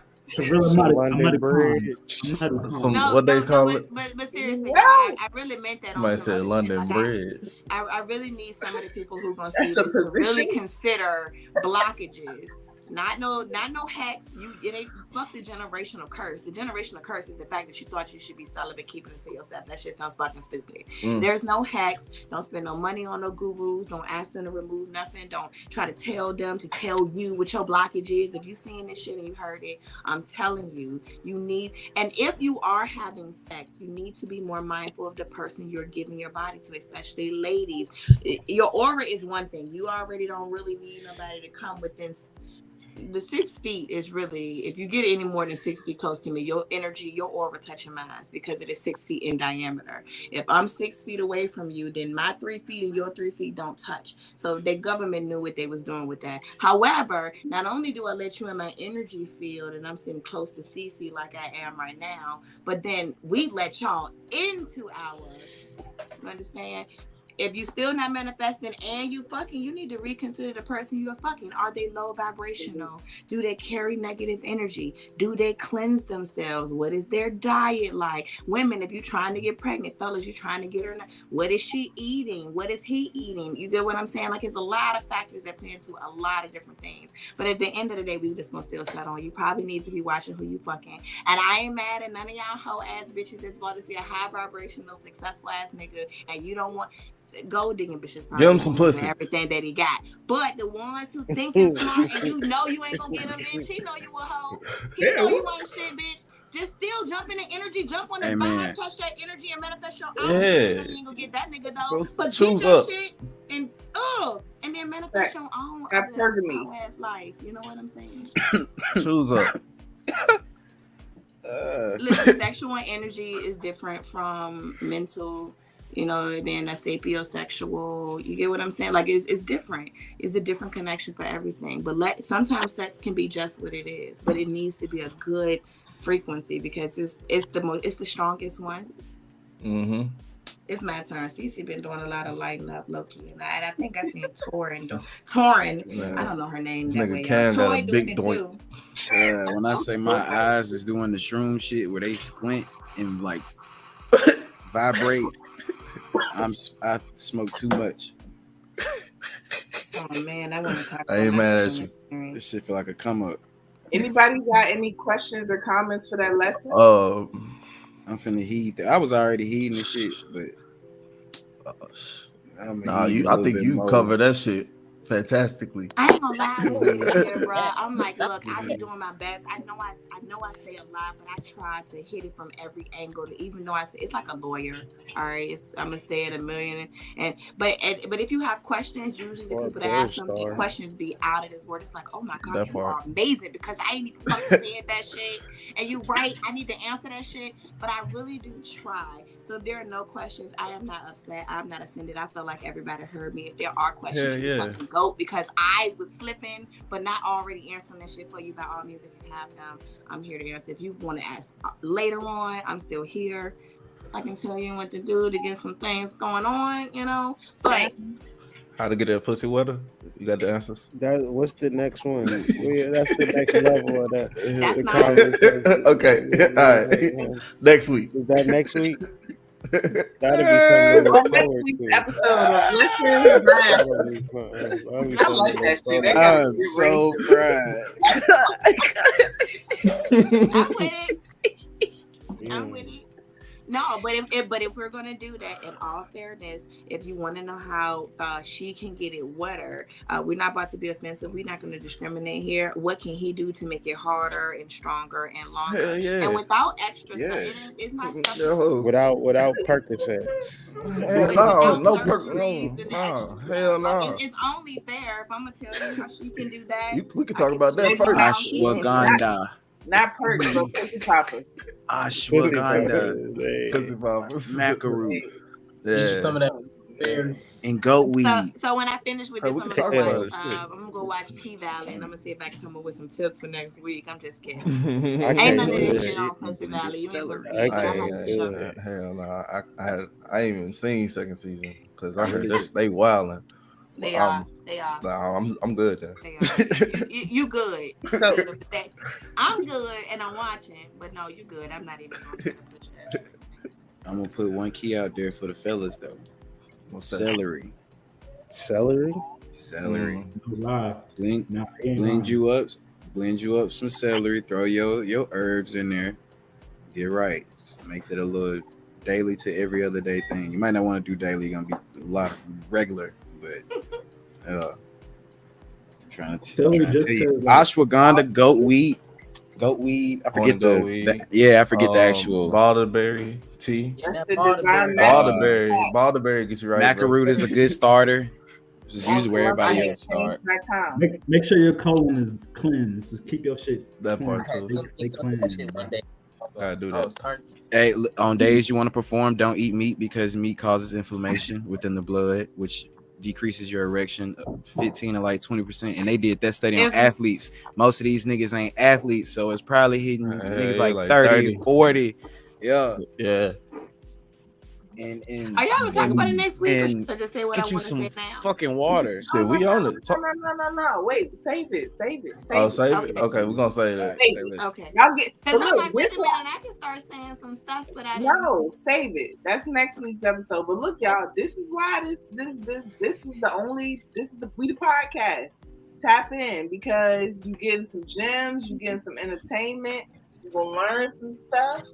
What they call it? But seriously, I really meant that. You might say London Bridge. I really need some of the people who gonna see this to really consider blockages. Not no hacks. It ain't fuck the generational curse. The generational curse is the fact that you thought you should be celibate, keeping it to yourself. That shit sounds fucking stupid. There's no hacks. Don't spend no money on no gurus. Don't ask them to remove nothing. Don't try to tell them to tell you what your blockage is. If you seen this shit and you heard it, I'm telling you, you need. And if you are having sex, you need to be more mindful of the person you're giving your body to, especially ladies. Your aura is one thing. You already don't really need nobody to come within the 6 feet is really, if you get any more than 6 feet close to me, your energy, your aura touching mine because it is 6 feet in diameter. If I'm 6 feet away from you, then my 3 feet and your 3 feet don't touch. So the government knew what they was doing with that. However, not only do I let you in my energy field and I'm sitting close to Cece like I am right now, but then we let y'all into our, you understand? If you still not manifesting and you fucking, you need to reconsider the person you're fucking. Are they low vibrational? Do they carry negative energy? Do they cleanse themselves? What is their diet like? Women, if you're trying to get pregnant, fellas, you're trying to get her. What is she eating? What is he eating? You get what I'm saying? Like, it's a lot of factors that play into a lot of different things. But at the end of the day, we just gonna still start on. You probably need to be watching who you fucking. And I ain't mad at none of y'all hoe ass bitches that's about to see a high vibrational, successful ass nigga, and you don't want. Gold digging bitches probably Give him some pussy. everything that he got. But the ones who thinking smart and you know you ain't gonna get him, bitch, he know you a hoe. He know you ain't shit, bitch. Just still jump in the energy, jump on the vibe, catch that energy and manifest your own shit. You ain't gonna get that nigga though. But choose get your up. shit and then manifest your own ass life. You know what I'm saying? Choose up. Listen, sexual energy is different from mental. You know, being a sapiosexual, you get what I'm saying? Like, it's different. It's a different connection for everything. But sometimes sex can be just what it is, but it needs to be a good frequency because it's the strongest one. Mm-hmm. It's my turn. Cece been doing a lot of lighting up, Loki, and I think I seen Torin. I don't know her name that way. Toy doing it too. When I say my eyes is doing the shroom shit where they squint and like vibrate. I smoke too much. Oh man, I want to talk. I ain't mad at you. This shit feel like a come up. Anybody got any questions or comments for that lesson? I'm finna heed. I was already heeding the shit, but I think you covered that shit fantastically. I ain't gonna lie, I was sitting here, bro. I'm like, look, I be doing my best. I know I say a lot, but I try to hit it from every angle. Even though I say it's like a lawyer, all right. I'm gonna say it a million, but if you have questions, usually the people that ask some questions be out of this word. It's like, oh my god, you are amazing because I ain't even fucking said that shit, and you right. I need to answer that shit, but I really do try. So if there are no questions, I am not upset. I'm not offended. I feel like everybody heard me. If there are questions, you fucking go. Because I was slipping, but not already answering that shit for you. By all means, if you have them, I'm here to answer. If you want to ask later on, I'm still here. I can tell you what to do to get some things going on, you know. But how to get that pussy wetter? You got the answers? What's the next one? That's the next level of that. That's not okay. All right. Next week. Is that next week? That'll be something next week's episode of Listen. I like that shit. I'm so proud. I'm with it. No, but if we're gonna do that, in all fairness, if you want to know how she can get it wetter, we're not about to be offensive. We're not going to discriminate here. What can he do to make it harder and stronger and longer? And without extra stuff, it's not something without Percocets. No Percocets. No, hell no. It's only fair if I'm gonna tell you how she can do that. We can talk about that first. Ashwagandha. Not perks, but pussy poppers. Ashwagandha. Pussy poppers. Macaroon. Yeah. Some of that berry. And goat weed. So when I finish with this, I'm gonna go watch P Valley, and I'm gonna see if I can come up with some tips for next week. I'm just kidding. Ain't none of this shit on Pussy Valley. You ain't gonna see it. Hell no. I ain't even seen second season because I heard they wilding. They are. Nah, I'm good then. They are. You good. I'm good and I'm watching, but no, you good. I'm not even going to I'm gonna put one key out there for the fellas though. Celery. Blend you up some celery, throw your herbs in there. Get right. Just make that a little daily to every other day thing. You might not want to do daily, you're gonna be a lot of regular, but trying to tell you. Ashwagandha, goat weed. I forget I forget the actual Balderberry tea. That's the divine Balderberry gets you right. Macaroon is a good starter. Just use it where everybody else start. Make sure your colon is cleansed. Just keep your shit. That part clean. too. Stay clean. Bro. Gotta do that. Hey, on days you want to perform, don't eat meat because meat causes inflammation within the blood, which decreases your erection 15 to like 20%. And they did that study on athletes. Most of these niggas ain't athletes, so it's probably hitting niggas like 30, 40. Yeah. And are y'all gonna talk about it next week? Or should I just say what I want to say now? Fucking water. Shit, we on it. No. Wait, save it. Save it. Okay, we're gonna say that. Okay. Y'all get. Because I'm look, like, wait a minute, I can start saying some stuff, but I didn't. No, save it. That's next week's episode. But look, y'all, this is why this is we the podcast. Tap in because you getting some gems, you getting some entertainment, you gonna learn some stuff.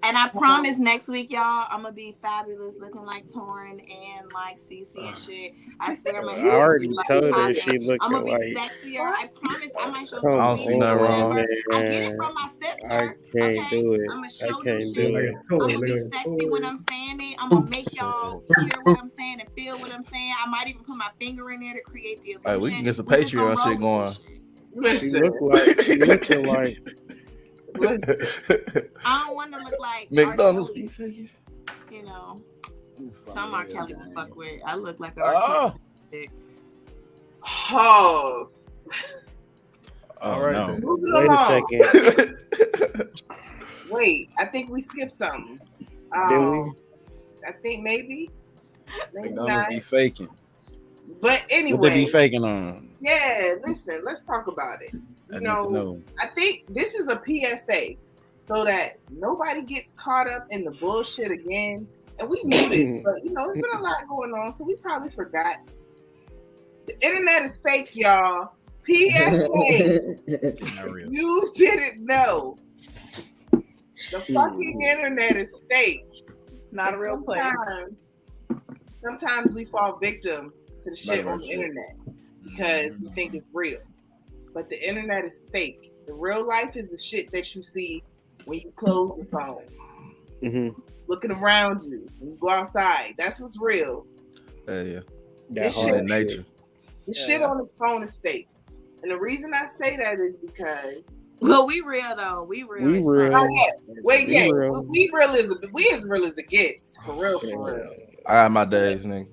And I promise next week, y'all, I'm gonna be fabulous, looking like Torrin and like CC and shit. I swear, I'm I already told her she looking I'm gonna be like sexier. I promise. I might show I some don't see nothing wrong. I get it from my sister. I can't do it. I'm gonna show I them can't shit. do it. I'm gonna be sexy when I'm saying it. I'm gonna make y'all hear what I'm saying and feel what I'm saying. I might even put my finger in there to create the illusion. Hey, we can get some Patreon shit going. She looking like. I don't want to look like McDonald's. You know, some R. Kelly to fuck with. I look like a R. Kelly. Pause. All right. No. Wait a second. Wait, I think we skipped something. Did we? I think maybe McDonald's not. be faking. But anyway, What they be faking on? Yeah, listen, let's talk about it. I need to know. I think this is a PSA so that nobody gets caught up in the bullshit again. And we knew this, but it's been a lot going on, so we probably forgot. The internet is fake, y'all. PSA. You didn't know. The fucking internet is fake. Not a real place. Sometimes we fall victim to the shit on the internet because we think it's real. But the internet is fake. The real life is the shit that you see when you close the phone. Mm-hmm. Looking around you when you go outside. That's what's real. Yeah. This shit, nature. The shit on this phone is fake. And the reason I say that is because we real though. We real. We real. We as real as it gets. For real. I got my days, nigga.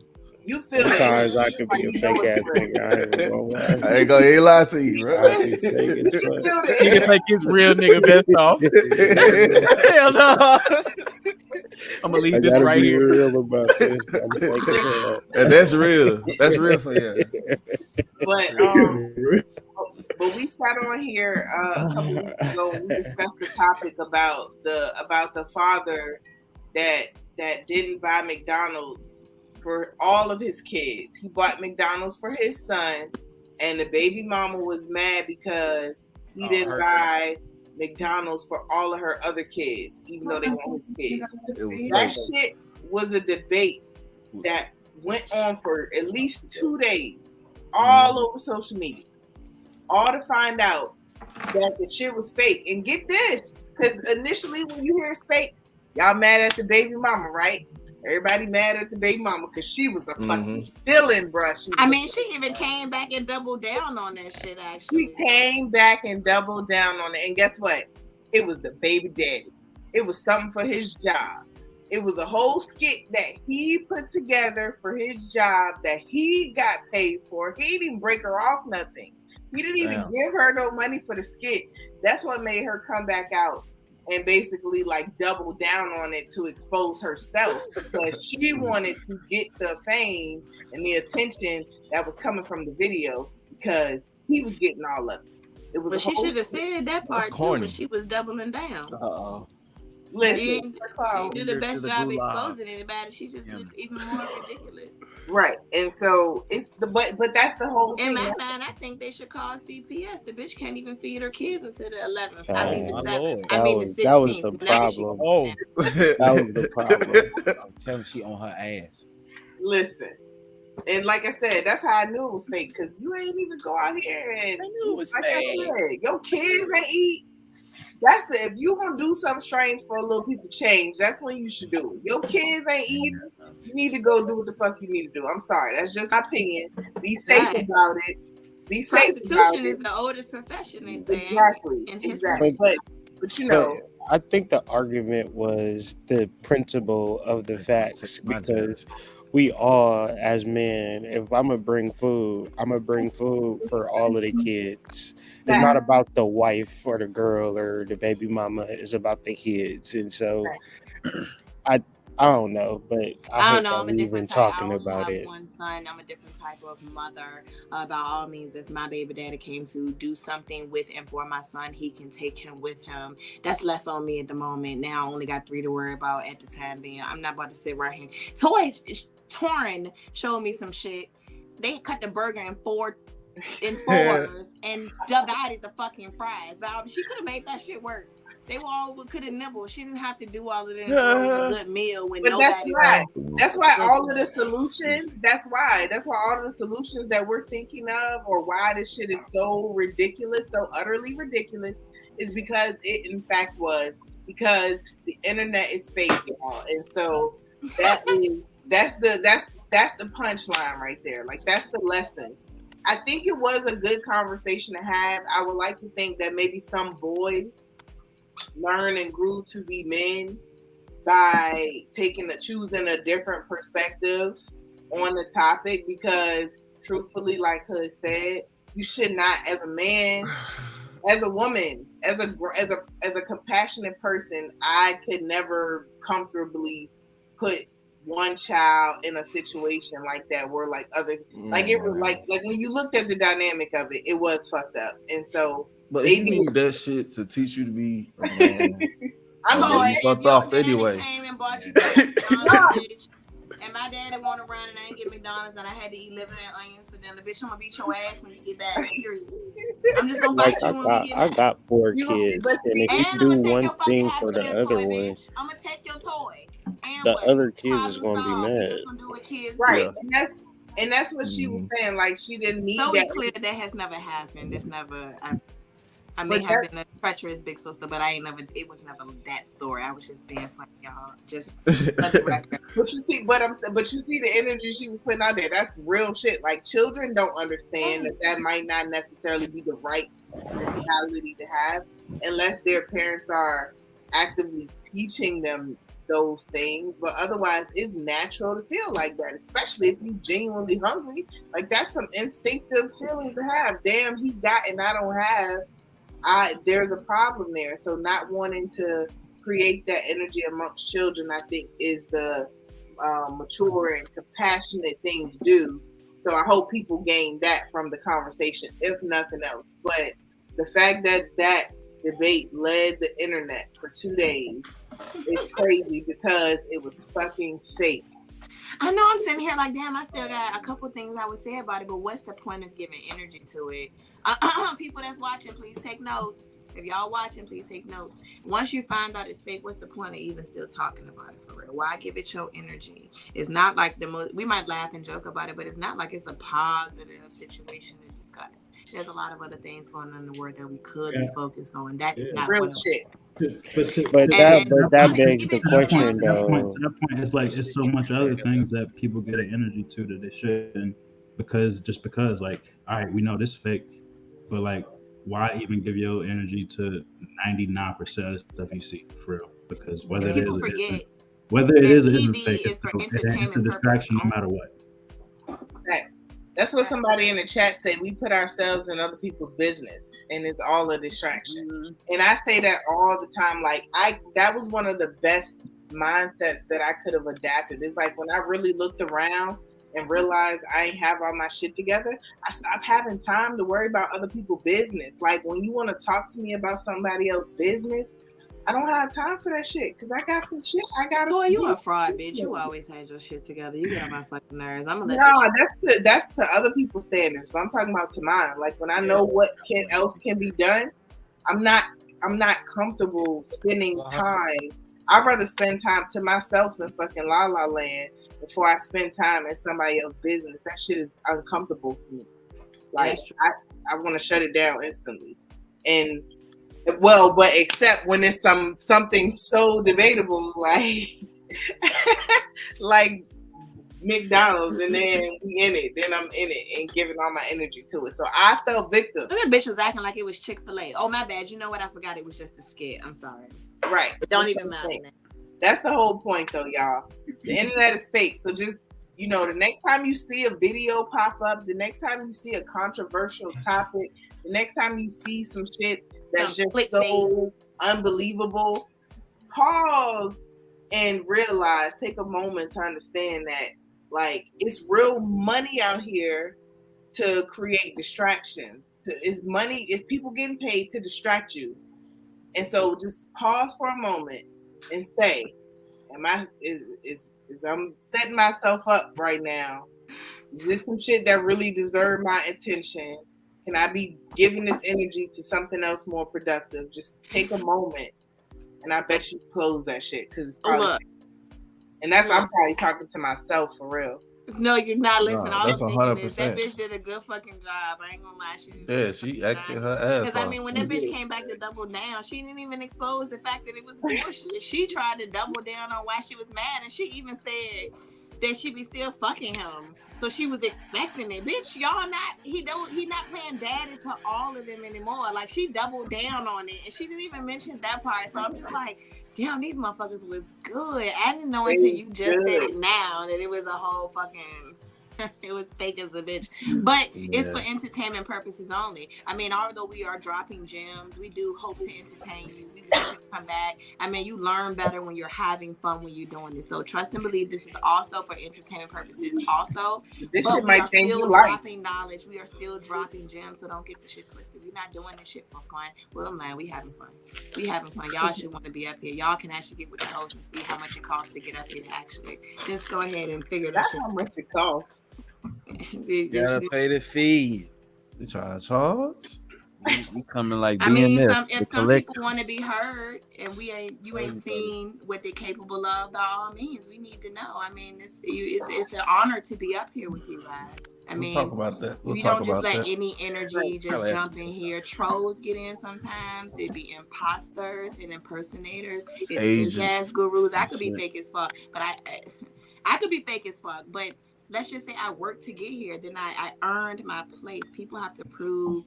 You feel Sometimes I could be a fake ass nigga. I ain't gonna lie to you, bro. You can take his real nigga best off. Hell no. I'm gonna leave this right here. Real about this. And that's real. That's real for you. But we sat on here a couple weeks ago and we discussed the topic about the father that didn't buy McDonald's for all of his kids. He bought McDonald's for his son, and the baby mama was mad because he didn't buy McDonald's for all of her other kids, even though they weren't his kids. That shit was a debate that went on for at least 2 days, all over social media, all to find out that the shit was fake. And get this, because initially when you hear it's fake, y'all mad at the baby mama, right? Everybody mad at the baby mama because she was a fucking villain, bruh. She even came back and doubled down on that shit, actually. She came back and doubled down on it. And guess what? It was the baby daddy. It was something for his job. It was a whole skit that he put together for his job that he got paid for. He didn't even break her off nothing. He didn't even give her no money for the skit. That's what made her come back out and basically like double down on it to expose herself because she wanted to get the fame and the attention that was coming from the video because he was getting all of it. It was. But she should have said that part too when she was doubling down. Listen, she did the best job exposing anybody. She just looked even more ridiculous. Right, and so it's but that's the whole thing. In my mind, I think they should call CPS. The bitch can't even feed her kids until the 11th. I mean the 7th. I mean the 16th. That was the problem. That was the problem. I'm telling she on her ass. Listen, and like I said, that's how I knew it was fake because you ain't even go out here and I knew it was like fake. I said, your kids ain't eat. if you gonna do something strange for a little piece of change, that's when you should do it. Your kids ain't eating. You need to go do what the fuck you need to do. I'm sorry, that's just my opinion. Be safe about it. Be safe about Prostitution it. is the oldest profession, they say. Exactly. In Exactly. But you know. I think the argument was the principle of the facts, because we all, as men, if I'm gonna bring food, I'm gonna bring food for all of the kids. It's not about the wife or the girl or the baby mama. It's about the kids. And so, I don't know, but I don't hate know. that I'm a we different even type. I talking only about have it. one son. I'm a different type of mother. By all means, if my baby daddy came to do something with and for my son, he can take him with him. That's less on me at the moment. Now I only got 3 to worry about at the time being. I'm not about to sit right here. Torrin showed me some shit. They cut the burger in fours and divided the fucking fries. But she could have made that shit work. They all could have nibbled. She didn't have to do all of that and throw a good meal when nobody. That's why all of the solutions. That's why all of the solutions that we're thinking of, or why this shit is so ridiculous, so utterly ridiculous, is because it in fact was because the internet is fake, y'all, and so that's the punchline right there. Like that's the lesson. I think it was a good conversation to have. I would like to think that maybe some boys learn and grew to be men by choosing a different perspective on the topic, because truthfully, like Hood said, you should not, as a man, as a woman, as a compassionate person, I could never comfortably put one child in a situation like that where like other like it was like when you looked at the dynamic of it, it was fucked up. And so but if you need that shit to teach you to be a man, I'm just fucked off anyway. Came and bought you bitch. And my daddy went around and I ain't get McDonald's and I had to eat liver and onions for dinner. Bitch, I'm gonna beat your ass when you get back. Period. I'm just gonna bite you when we get back. I got 4 kids, and if you do one thing for the other one, I'm gonna take your toy. And the other kids is gonna be mad. Just gonna do what kids right, do. and that's what she was saying. Like she didn't need so that. So clear that has never happened. It's never. I may have been a treacherous big sister, but it was never that story. I was just being funny, y'all. Just let the record. But you see the energy she was putting out there. That's real shit. Like children don't understand that might not necessarily be the right mentality to have unless their parents are actively teaching them those things. But otherwise, it's natural to feel like that, especially if you're genuinely hungry. Like that's some instinctive feeling to have. Damn, he got and I don't have. There's a problem there. So not wanting to create that energy amongst children, I think, is the mature and compassionate thing to do. So I hope people gain that from the conversation, if nothing else. But the fact that debate led the internet for 2 days is crazy because it was fucking fake. I know I'm sitting here like, damn, I still got a couple things I would say about it, but what's the point of giving energy to it? People that's watching, please take notes. If y'all watching, please take notes. Once you find out it's fake, what's the point of even still talking about it for real? Why give it your energy? It's not like we might laugh and joke about it, but it's not like it's a positive situation to discuss. There's a lot of other things going on in the world that we could be focused on. That is not real shit. But that begs the question, though. To that point, it's like it's so much other things that people get an energy to that they shouldn't, because like, all right, we know this is fake, but like, why even give your energy to 99% of the stuff you see for real? Because whether it is or isn't fake, it's a distraction no matter what. Thanks. That's what somebody in the chat said. We put ourselves in other people's business, and it's all a distraction. Mm-hmm. And I say that all the time. Like that was one of the best mindsets that I could have adapted. It's like when I really looked around and realized I ain't have all my shit together, I stopped having time to worry about other people's business. Like when you want to talk to me about somebody else's business, I don't have time for that shit because I got some shit I got to. Boy, you a fraud, bitch. You always had your shit together. You get on my fucking nerves. I'm gonna let that's to other people's standards, but I'm talking about to mine. Like when I know what else can be done, I'm not comfortable spending time. I'd rather spend time to myself in fucking La La Land before I spend time in somebody else's business. That shit is uncomfortable for me. Like I want to shut it down instantly. And Well, but except when it's something so debatable like McDonald's, and then we in it, then I'm in it and giving all my energy to it. So I felt victim. That bitch was acting like it was Chick-fil-A. Oh, my bad. You know what? I forgot it was just a skit. I'm sorry. Right. It don't even matter. That's the whole point, though, y'all. The internet is fake. So just, the next time you see a video pop up, the next time you see a controversial topic, the next time you see some shit that's just so unbelievable, pause and realize, take a moment to understand that, like, it's real money out here to create distractions. It's people getting paid to distract you. And so just pause for a moment and say, I'm setting myself up right now? Is this some shit that really deserve my attention? Can I be giving this energy to something else more productive? Just take a moment, and I bet you close that shit, because it's probably. And I'm probably talking to myself for real. No, you're not listening. No, that's 100%. That bitch did a good fucking job. I ain't gonna lie. She acted her ass off. Because, I mean, when that bitch came back to double down, she didn't even expose the fact that it was bullshit. She tried to double down on why she was mad, and she even said that she be still fucking him. So she was expecting it. Bitch, he not playing daddy to all of them anymore. Like, she doubled down on it, and she didn't even mention that part. So I'm just like, damn, these motherfuckers was good. I didn't know until you just said it now that it was a whole fucking... It was fake as a bitch. But it's for entertainment purposes only. I mean, although we are dropping gems, we do hope to entertain you. We want you to come back. I mean, you learn better when you're having fun when you're doing this. So trust and believe this is also for entertainment purposes also. This shit might change your life. We are still dropping knowledge. We are still dropping gems, so don't get the shit twisted. We're not doing this shit for fun. Well, man, we having fun. We having fun. Y'all should want to be up here. Y'all can actually get with the host and see how much it costs to get up here actually. Just go ahead and figure that shit out. How much it costs. You gotta pay the fee. You trying to charge? You coming like I mean, DMF, if some people want to be heard and you ain't seen what they're capable of, by all means, we need to know. I mean, it's an honor to be up here with you guys. I mean, we'll talk about that. You don't just let any energy just jump in here. Trolls get in sometimes. It be imposters and impersonators. It's jazz gurus. I could be fake as fuck, but I could be fake as fuck, but let's just say I worked to get here. Then I earned my place. People have to prove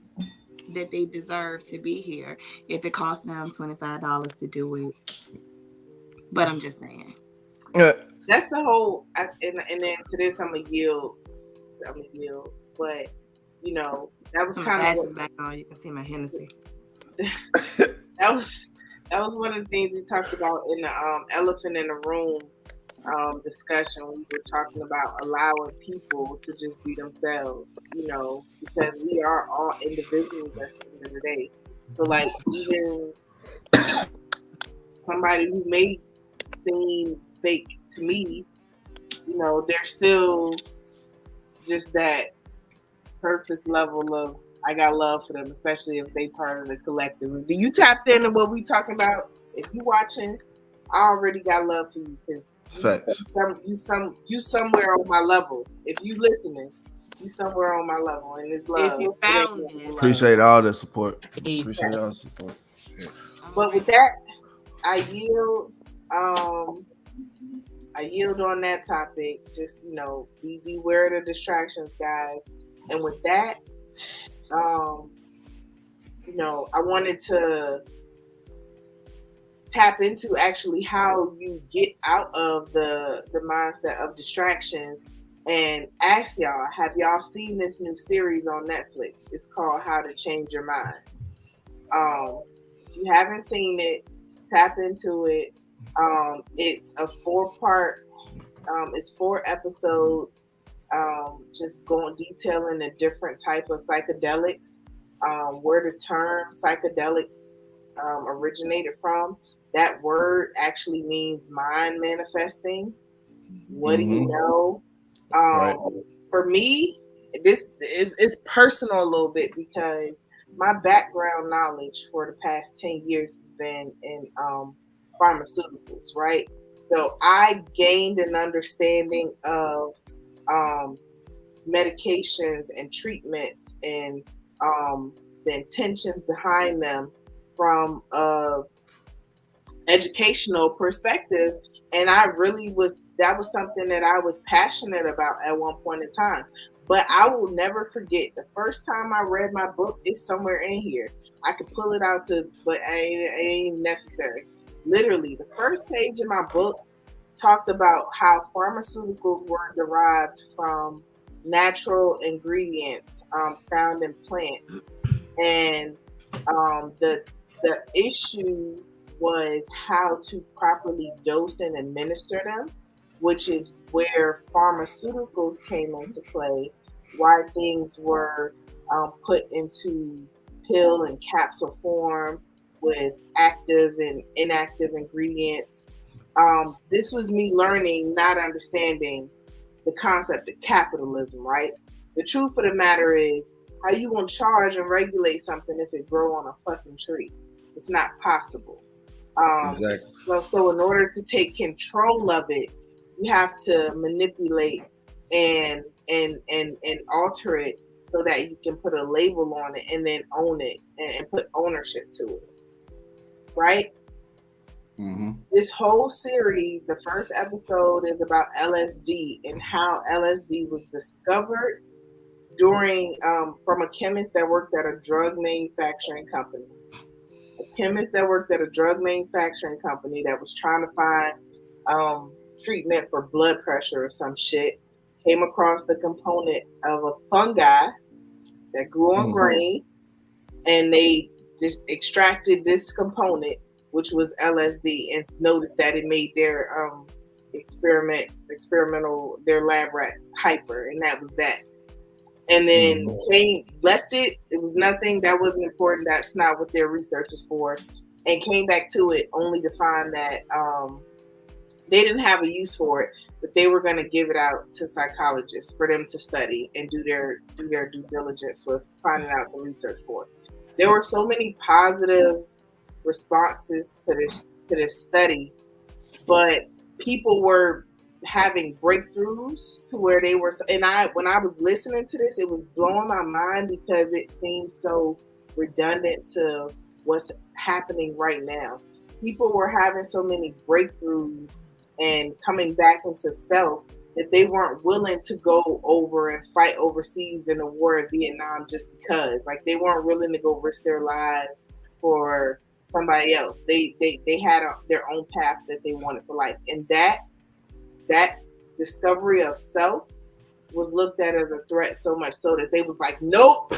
that they deserve to be here. If it costs them $25 to do it, but I'm just saying. That's the whole. And then to this, I'm gonna yield. But that was kind of back on. You can see my Hennessy. that was one of the things we talked about in the elephant in the room discussion. We were talking about allowing people to just be themselves, because we are all individuals at the end of the day. So, like, even somebody who may seem fake to me, they're still just that surface level of I got love for them, especially if they part of the collective. Do you tap into what we talking about? If you watching, I already got love for you because you somewhere on my level. If you listening, you somewhere on my level, and it's love. If you found this. Appreciate all the support. Appreciate all the support. But with that, I yield. I yield on that topic. Just be beware of the distractions, guys. And with that, I wanted to tap into actually how you get out of the mindset of distractions and ask y'all, have y'all seen this new series on Netflix? It's called How to Change Your Mind. If you haven't seen it, tap into it. It's a 4-part, it's 4 episodes, just detailing the different type of psychedelics, where the term psychedelic originated from. That word actually means mind manifesting. What do you know? Right. For me, this is personal a little bit because my background knowledge for the past 10 years has been in pharmaceuticals, right? So I gained an understanding of medications and treatments and the intentions behind them from a educational perspective. And that was something that I was passionate about at one point in time. But I will never forget the first time I read my book. It's somewhere in here. I could pull it out but it ain't necessary. Literally, the first page of my book talked about how pharmaceuticals were derived from natural ingredients found in plants, and the issue was how to properly dose and administer them, which is where pharmaceuticals came into play, why things were put into pill and capsule form with active and inactive ingredients. This was me learning, not understanding the concept of capitalism, right? The truth of the matter is, how you gonna charge and regulate something if it grow on a fucking tree? It's not possible. Exactly. So in order to take control of it, you have to manipulate and alter it so that you can put a label on it and then own it and put ownership to it, right? Mm-hmm. This whole series, the first episode is about LSD and how LSD was discovered during from a chemist that worked at a drug manufacturing company. A chemist that worked at a drug manufacturing company that was trying to find treatment for blood pressure or some shit came across the component of a fungi that grew on grain, and they just extracted this component, which was LSD, and noticed that it made their their lab rats hyper, and that was that. And then left it. It was nothing. That wasn't important. That's not what their research was for. And came back to it only to find that they didn't have a use for it, but they were going to give it out to psychologists for them to study and do their due diligence with finding out the research for it. There were so many positive responses to this study, but people were having breakthroughs to where they were. And when I was listening to this, it was blowing my mind because it seemed so redundant to what's happening right now. People were having so many breakthroughs and coming back into self that they weren't willing to go over and fight overseas in the war of Vietnam just because. Like, they weren't willing to go risk their lives for somebody else. They had their own path that they wanted for life, and that discovery of self was looked at as a threat, so much so that they was like, nope,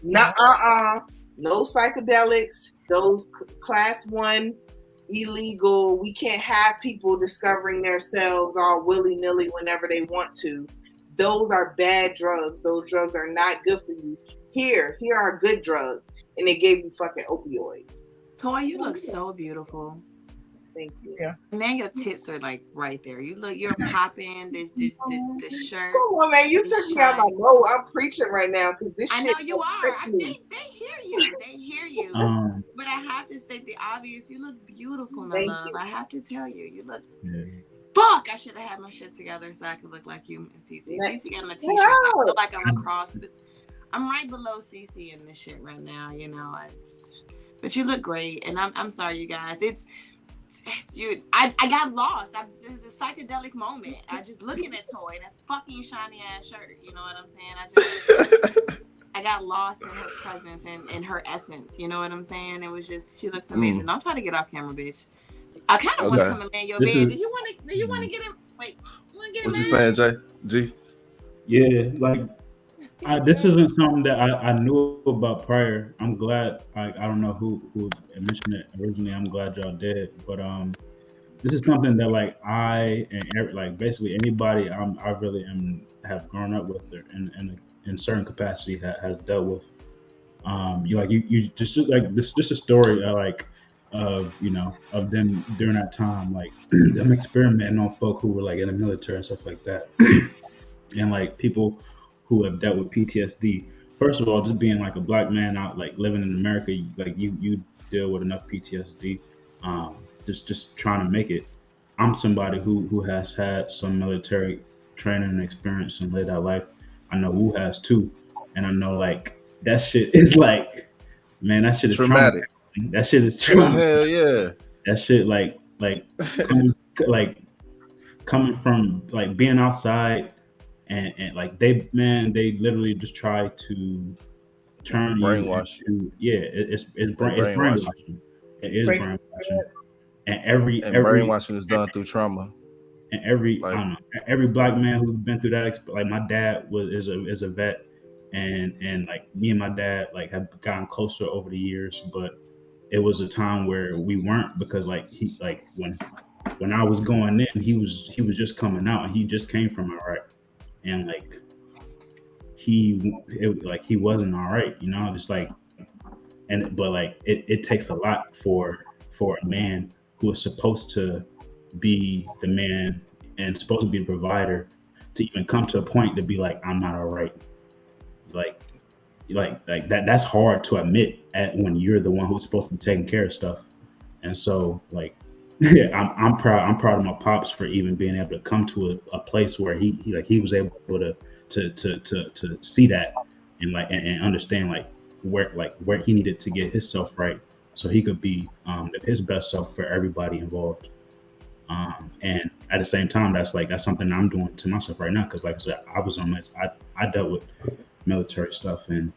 no psychedelics, those class 1 illegal. We can't have people discovering themselves all willy-nilly whenever they want to. Those are bad drugs. Those drugs are not good for you. Here are good drugs, and they gave you fucking opioids. Toy, you look so beautiful. Thank you. Yeah. And then your tits are like right there. You're popping the shirt. Oh, man, you took me out my low. I'm preaching right now because this shit. I know you are. They hear you. They hear you. But I have to state the obvious. You look beautiful, my love. I have to tell you, you look. Fuck! I should have had my shit together so I could look like you and Cece. Cece got my t-shirt. So I feel like I'm across. I'm right below Cece in this shit right now. You know, but you look great, and I'm sorry, you guys. It's you. I got lost. It's a psychedelic moment. I just looking at Toy in a fucking shiny ass shirt. You know what I'm saying? I got lost in her presence and in her essence. You know what I'm saying? It was just, she looks amazing. Don't try to get off camera, bitch. I kind of want to come and lay in your bed. Do you want to get in? Wait, you want to get in? What you saying, Jay? G? Yeah, like this isn't something that I knew about prior. I'm glad. I don't know who mentioned it originally. I'm glad y'all did, but this is something that like I and like basically anybody I really have grown up with or in certain capacity has dealt with. You just like this, just a story of them during that time, like them experimenting on folk who were like in the military and stuff like that, and like people who have dealt with PTSD. First of all, just being like a black man out like living in America, like you deal with enough PTSD, just trying to make it. I'm somebody who has had some military training and experience and lived that life. I know Wu has too, and I know like that shit is like, man, that shit is traumatic. That shit is Oh, trauma. hell yeah. That shit coming from like being outside and like they literally just try to turn you Brainwash. into it's Brainwash. brainwashing. It is Break- brainwashing. And every brainwashing is done through trauma. And I don't know, every black man who's been through that, like my dad is a vet, and like me and my dad like have gotten closer over the years, but it was a time where we weren't because like he like when I was going in, he was just coming out, and he just came from Iraq, and like he wasn't all right, you know, just like but like it takes a lot for a man who is supposed to be the man and supposed to be the provider to even come to a point to be like, I'm not all right. Like that's hard to admit when you're the one who's supposed to be taking care of stuff. And so like I'm proud of my pops for even being able to come to a place where he was able to see that and understand where he needed to get himself right so he could be his best self for everybody involved. And at the same time, that's something I'm doing to myself right now. Cause like I said, I dealt with military stuff, and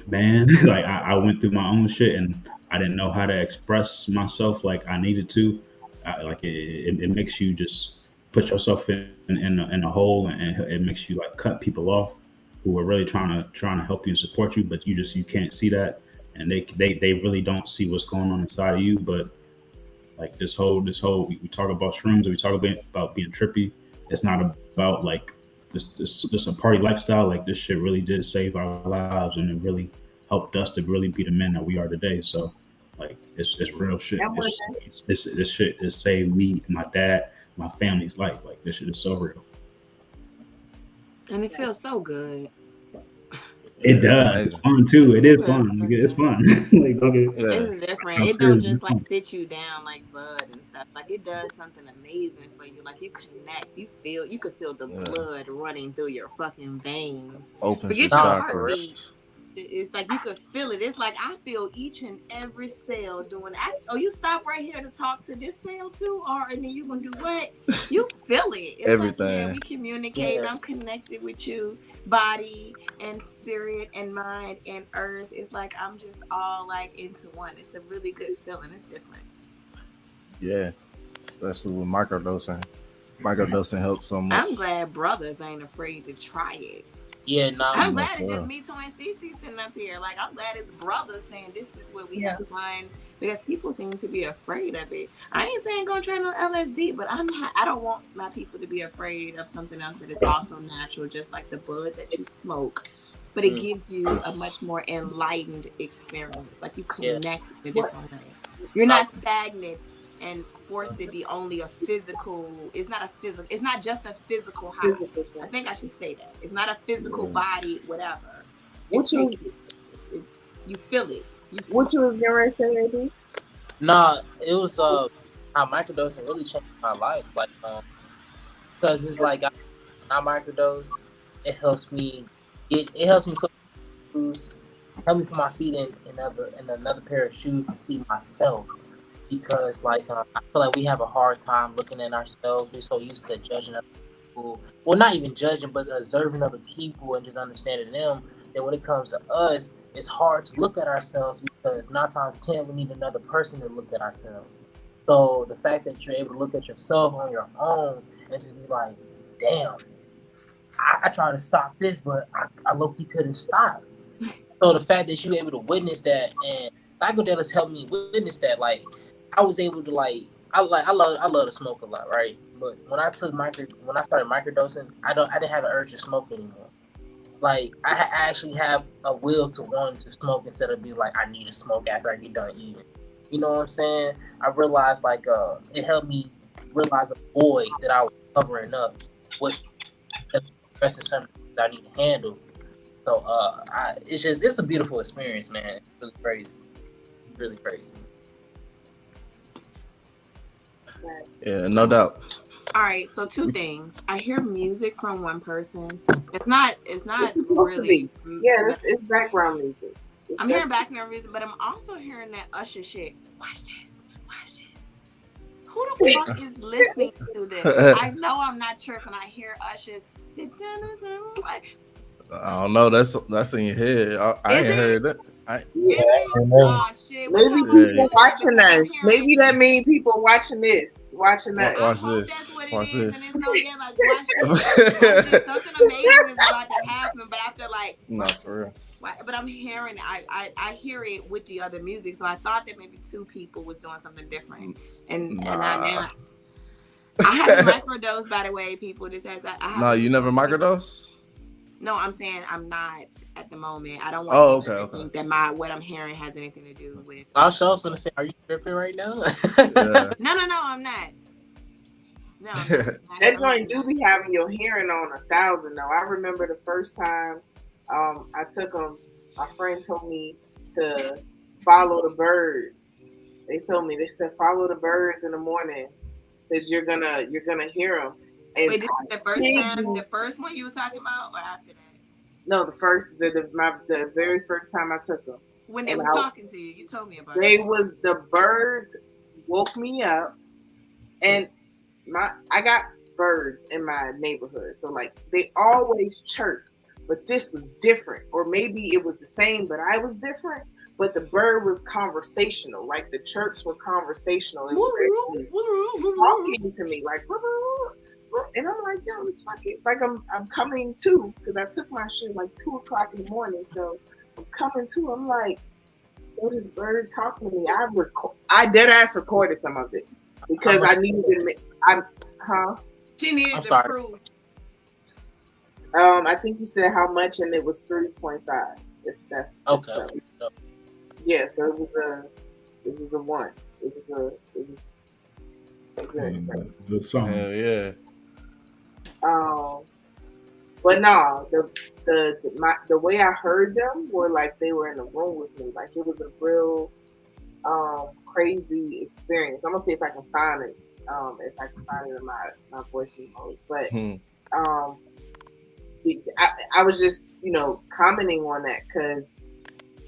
man, like I went through my own shit, and I didn't know how to express myself like I needed to. It makes you just put yourself in a hole, and it makes you like cut people off who are really trying to help you and support you, but you can't see that, and they really don't see what's going on inside of you. But like this whole we talk about shrooms, and we talk about being trippy. It's not about like this a party lifestyle. Like this shit really did save our lives, and it really helped us to really be the men that we are today. So like it's real shit. This shit has saved me, my dad, my family's life. Like this shit is so real. And it feels so good. It does. It's fun too. It is fun. Like, it's fun. Like, okay. It's different. It don't just like sit you down like bud and stuff. Like it does something amazing for you. Like you connect. You could feel the blood running through your fucking veins. Opens Forget your your chakras. heartbeat. It's like you could feel it. It's like I feel each and every cell doing. You stop right here to talk to this cell too, and then you gonna do what? You feel it. It's everything. Like, yeah, we communicate. I'm connected with you, body and spirit and mind and earth. It's like I'm just all like into one. It's a really good feeling. It's different. Yeah, especially with microdosing. Microdosing helps so much. I'm glad brothers ain't afraid to try it. Yeah, no. I'm glad it's just me, Toy, and Cece sitting up here. Like, I'm glad it's brothers saying this is what we have fun, because people seem to be afraid of it. I ain't saying go try no LSD, but I don't want my people to be afraid of something else that is also natural, just like the bud that you smoke. But it gives you a much more enlightened experience. Like you connect in a different way. You're not stagnant and forced to be only a physical. It's not just a physical high. I think I should say that. It's not a physical body, whatever. You feel it. What you was getting ready to say, AD? Nah, it was how microdosing really changed my life. Like because it's like I microdose, it helps me put shoes, help me put my feet in another pair of shoes to see myself. Because like I feel like we have a hard time looking at ourselves. We're so used to judging other people. Well, not even judging, but observing other people and just understanding them. That when it comes to us, it's hard to look at ourselves because 9 times 10 we need another person to look at ourselves. So the fact that you're able to look at yourself on your own and just be like, damn, I tried to stop this, but I low-key couldn't stop. So the fact that you're able to witness that, and psychedelics helped me witness that, like. I was able to I love to smoke a lot, right? But when I started microdosing, I didn't have an urge to smoke anymore. Like I actually have a will to want to smoke instead of being like I need to smoke after I get done eating. You know what I'm saying? I realized it helped me realize a void that I was covering up was expressing something that I need to handle. So it's a beautiful experience, man. It's really crazy. Really crazy. Yeah, no doubt. All right, so 2 things. I hear music from one person. It's not It's supposed really. to be. Yeah, it's background music. I'm hearing background music, but I'm also hearing that Usher shit. Watch this. Who the fuck is listening to this? I know I'm not tripping. I hear Usher's. I don't know. That's in your head. I ain't heard that. Oh shit! Maybe people watching us. Maybe that means people watching this, watching us. Watch this. That's what it Watch is, this. and it's no like watch this. Something amazing is about to happen, but I feel like no, for real. But I'm hearing I hear it with the other music, so I thought that maybe two people was doing something different, and I haven't microdosed, by the way, people. This has No, you never microdose? No, I'm saying I'm not at the moment. I don't want to think that what I'm hearing has anything to do with. I was going to say, are you tripping right now? Yeah. No, I'm not. No, that joint do be having your hearing on 1,000 though. I remember the first time I took them. My friend told me to follow the birds. They said follow the birds in the morning because you're gonna hear them. And wait, this is the first time, the first one you were talking about, or after that? No, the very first time I took them. When they was talking to you, you told me about it. The birds woke me up, and I got birds in my neighborhood, so like they always chirp, but this was different, or maybe it was the same, but I was different. But the bird was conversational, like the chirps were conversational. It was talking to me, like. And I'm like, yo, it's fucking like I'm coming to, because I took my shit like 2:00 in the morning. So I'm coming to. I'm like, yo, this bird talking to me. I dead ass recorded some of it because I needed to. She needed the proof. I think you said how much, and it was 3.5. If that's okay. So. Yeah, so it was a one. It was good song. Hell yeah. But no, the way I heard them were like they were in a room with me. Like it was a real crazy experience. I'm gonna see if I can find it. If I can find it in my voice memos. But I was just commenting on that because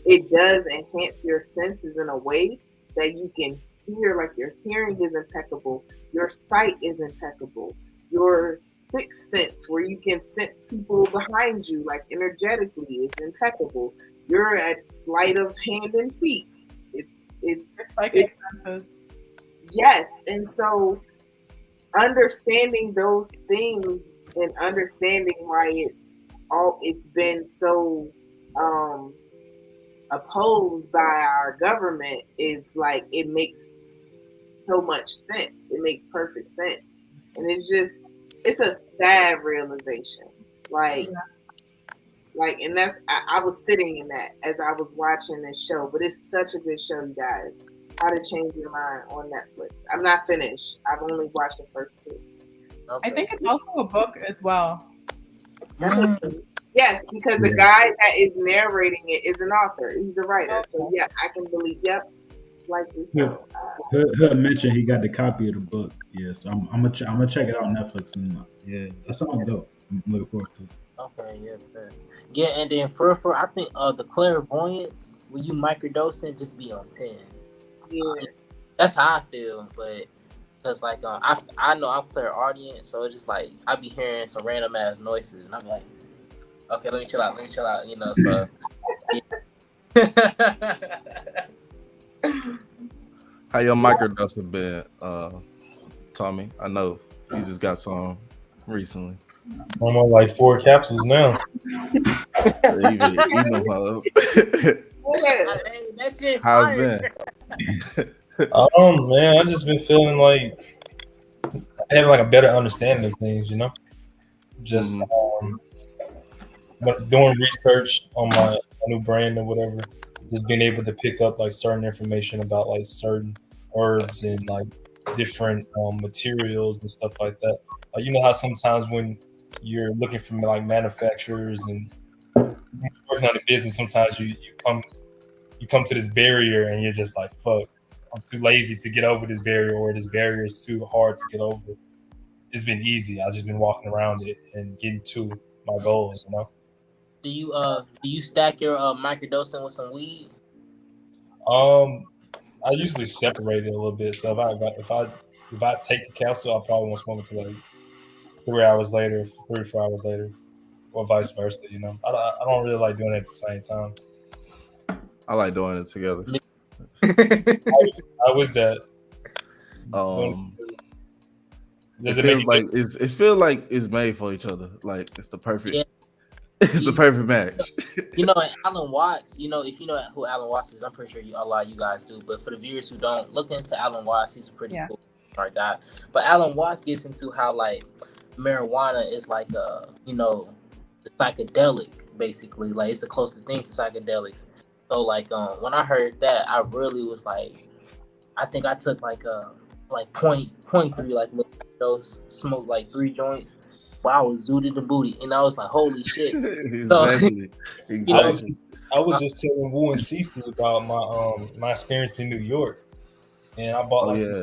it does enhance your senses in a way that you can hear. Like your hearing is impeccable, your sight is impeccable. Your sixth sense, where you can sense people behind you, like energetically, is impeccable. You're at sleight of hand and feet. It's psychic senses. Yes, and so understanding those things and understanding why it's been so opposed by our government is like it makes so much sense. It makes perfect sense. And it's a sad realization. And I was sitting in that as I was watching this show, but it's such a good show, you guys. How to Change Your Mind on Netflix. I'm not finished. I've only watched the first 2. Okay. I think it's also a book as well. Yes, because the guy that is narrating it is an author. He's a writer. So yeah, I can believe. Yep. Like this. He mentioned he got the copy of the book. Yes, I'm gonna check it out on Netflix. And that sounds dope. I'm looking forward to it. Okay, yeah, and then for I think the clairvoyance when you microdosing just be on 10. Yeah, that's how I feel. But because like I know I'm clairaudient, so it's just like I be hearing some random ass noises, and I'm like, okay, let me chill out, So. How your microdosing been, Tommy? I know you just got some recently. I'm on like 4 capsules now. How's it been? Man, I just been feeling like having like a better understanding of things, Just doing research on my new brand or whatever. Just being able to pick up like certain information about like certain herbs and like different materials and stuff like that. You know how sometimes when you're looking for like manufacturers and working on a business, sometimes you come to this barrier and you're just like, fuck, I'm too lazy to get over this barrier, or this barrier is too hard to get over. It's been easy. I've just been walking around it and getting to my goals, Do you stack your microdosing with some weed? I usually separate it a little bit. So if I take the capsule, I probably won't smoke until like 3 or 4 hours later, or vice versa. You know, I don't really like doing it at the same time. I like doing it together. I was that. Does it feels make like it feels like it's made for each other. Like it's the perfect. Yeah. It's the perfect match. You know, Alan Watts. You know, if you know who Alan Watts is, I'm pretty sure a lot of you guys do. But for the viewers who don't, look into Alan Watts. He's a pretty cool smart guy. But Alan Watts gets into how like marijuana is like the psychedelic basically. Like it's the closest thing to psychedelics. So like when I heard that, I really was like, I think I took like 0.3 like little dose, smoked like 3 joints. Wow, I was zooted and booty, and I was like, "Holy shit!" Exactly. I was just telling Wu and Cece about my experience in New York, and I bought this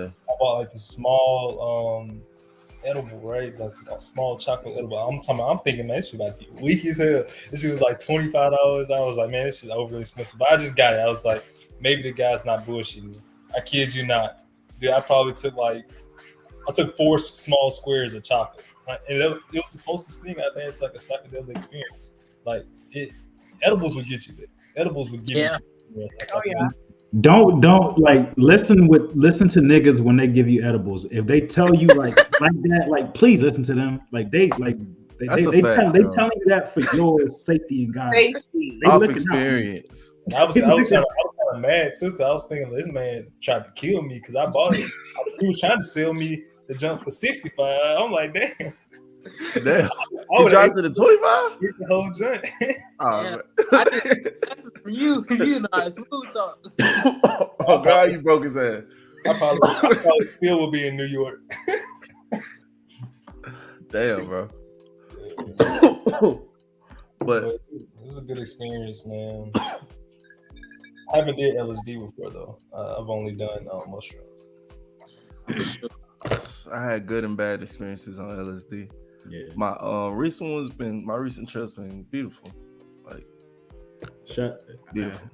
small edible, right? That's a small chocolate edible. I'm thinking, man, this shit about to be weak as hell. This shit was like $25. I was like, man, this shit overly expensive. But I just got it. I was like, maybe the guy's not bullshitting me. I kid you not. Dude, I probably took 4 small squares of chocolate. And it was the closest thing I've had to like a psychedelic experience. Like edibles would get you there. Edibles would give you. Oh yeah. Don't like listen to niggas when they give you edibles. If they tell you like that, like please listen to them. Like they telling you that for your safety and guidance. Safety. Off experience. I was kind of mad too, because I was thinking this man tried to kill me because I bought it. He was trying to sell me the junk for $65. I'm like, damn. Damn. You dropped it at 25? Get the whole joint. That's for you, because you know how to smooth talk. Oh God, you broke his ass. I probably still will be in New York. Damn, bro. But it was a good experience, man. I haven't did LSD before though. I've only done mushrooms. I had good and bad experiences on LSD. Yeah. My recent trip's been beautiful. Like beautiful.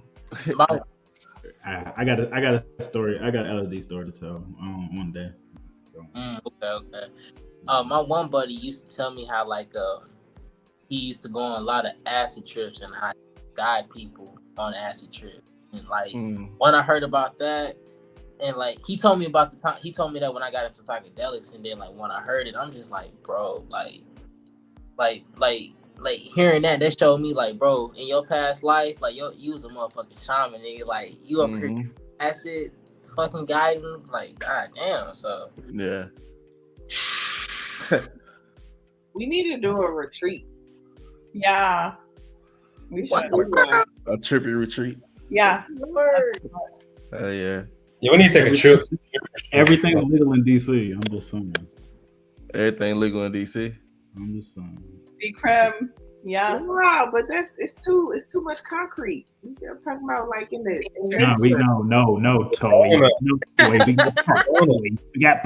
I got a story. I got an LSD story to tell one day. Okay. My one buddy used to tell me how like he used to go on a lot of acid trips and how he guide people on acid trips. And like when I heard about that, and like he told me about the time he told me that when I got into psychedelics, and then like when I heard it, I'm just like, bro, like hearing that showed me like, bro, in your past life, like you was a motherfucking shaman, nigga. Like you up here acid fucking guiding, like god damn. So yeah. We need to do a retreat. Yeah. We should. A trippy retreat. Yeah. Yeah. Yeah, we need to take a trip. Everything's legal in DC. I'm just saying. Everything legal in DC. I'm just saying. Decrim. Yeah. Wow, but it's too much concrete. I'm talking about like in the no, Toy. No, Toy. We got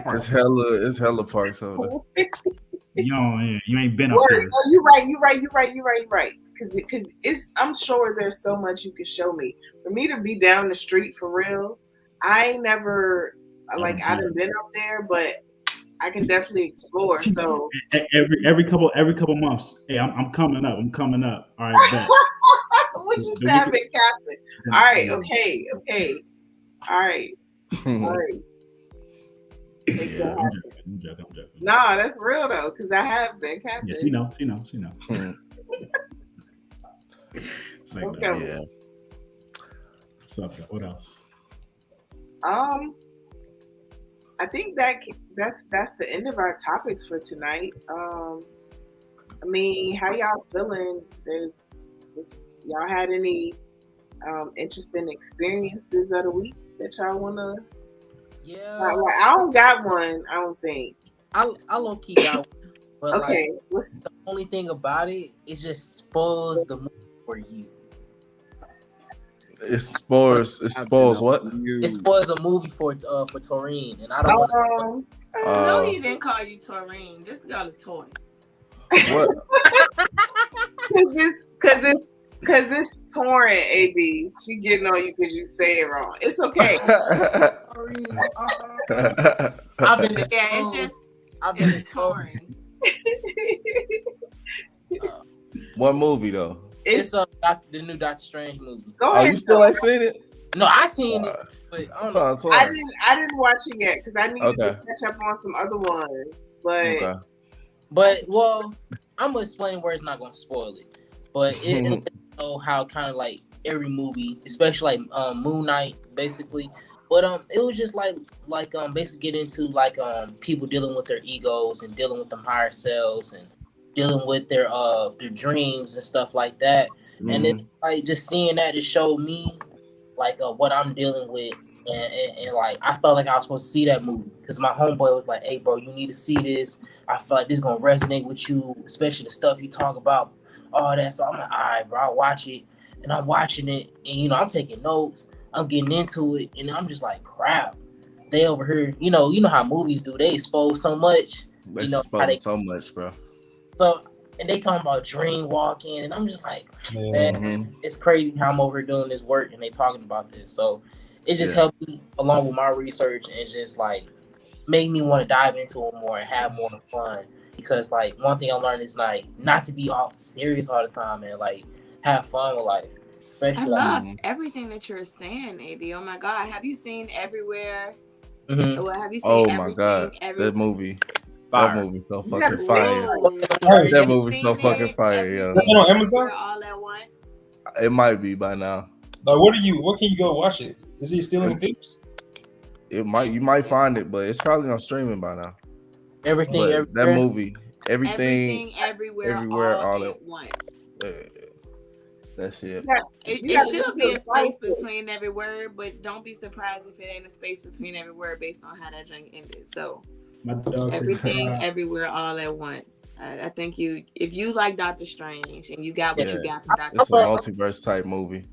parks. It's hella parks over there. You ain't been up there. Oh, you're right. Because I'm sure there's so much you can show me. For me to be down the street for real, I ain't never I done been up there, but I can definitely explore. So every couple months, hey, I'm coming up. All right, bet. What you say, Captain? All right, okay. All right. Yeah, I'm joking. Nah, that's real though, because I have been captain. Yeah, she know. It's like okay. Yeah. So what else? I think that's the end of our topics for tonight. I mean, how y'all feeling? Y'all had any interesting experiences of the week that y'all wanna? Yeah. I don't got one. I don't think. I low key got one. But okay. What's the only thing about it? It just spoils the movie for you. It spoils what? It spoils a movie for Taurine, and I don't want to. No, he didn't call you Taurine. This got a toy. What? Cause it's torrent, AD. She getting on you because you say it wrong. It's okay. I've been it's just I've been it's torn. What movie though? It's the new Doctor Strange movie. Go Oh, ahead. you still ain't seen it? No, I seen it, but I don't know. I didn't watch it yet because I needed to catch up on some other ones. But well, I'm gonna explain where it's not gonna spoil it. But it'll know how kind of like every movie, especially like Moon Knight, basically. But it was just like basically get into like people dealing with their egos and dealing with them higher selves and dealing with their dreams and stuff like that. And it like just seeing that, it showed me like what I'm dealing with, and like I felt like I was supposed to see that movie because my homeboy was like, "Hey, bro, you need to see this. I feel like this is gonna resonate with you, especially the stuff you talk about, all that." So I'm like, "All right, bro, I'll watch it." And I'm watching it, and I'm taking notes. I'm getting into it, and I'm just like, "Crap." They over here, you know how movies do. They expose so much. They expose so much, bro. So, and they talking about dream walking, and I'm just like, man, it's crazy how I'm over here doing this work, and they talking about this. So, it just helped me along with my research, and just like made me want to dive into it more and have more fun. Because like one thing I learned is like not to be all serious all the time, and like have fun with life. I love everything that you're saying, AD. Oh my God, have you seen Everywhere? Well, have you seen everything? Oh my God, that movie. Fire. That movie's so fucking fire. That movie's so fucking fire, yo. That's on Amazon? All at once? It might be by now. Like, what can you go watch it? Is he still in theaters? You might find it, but it's probably on streaming by now. Everything, that movie, everything, everywhere, all at once. That shit. It should be a space between every word, but don't be surprised if it ain't a space between every word based on how that drink ended. So everything, everywhere, all at once. I think if you like Doctor Strange and you got what you got from Doctor Strange, it's a multiverse type movie,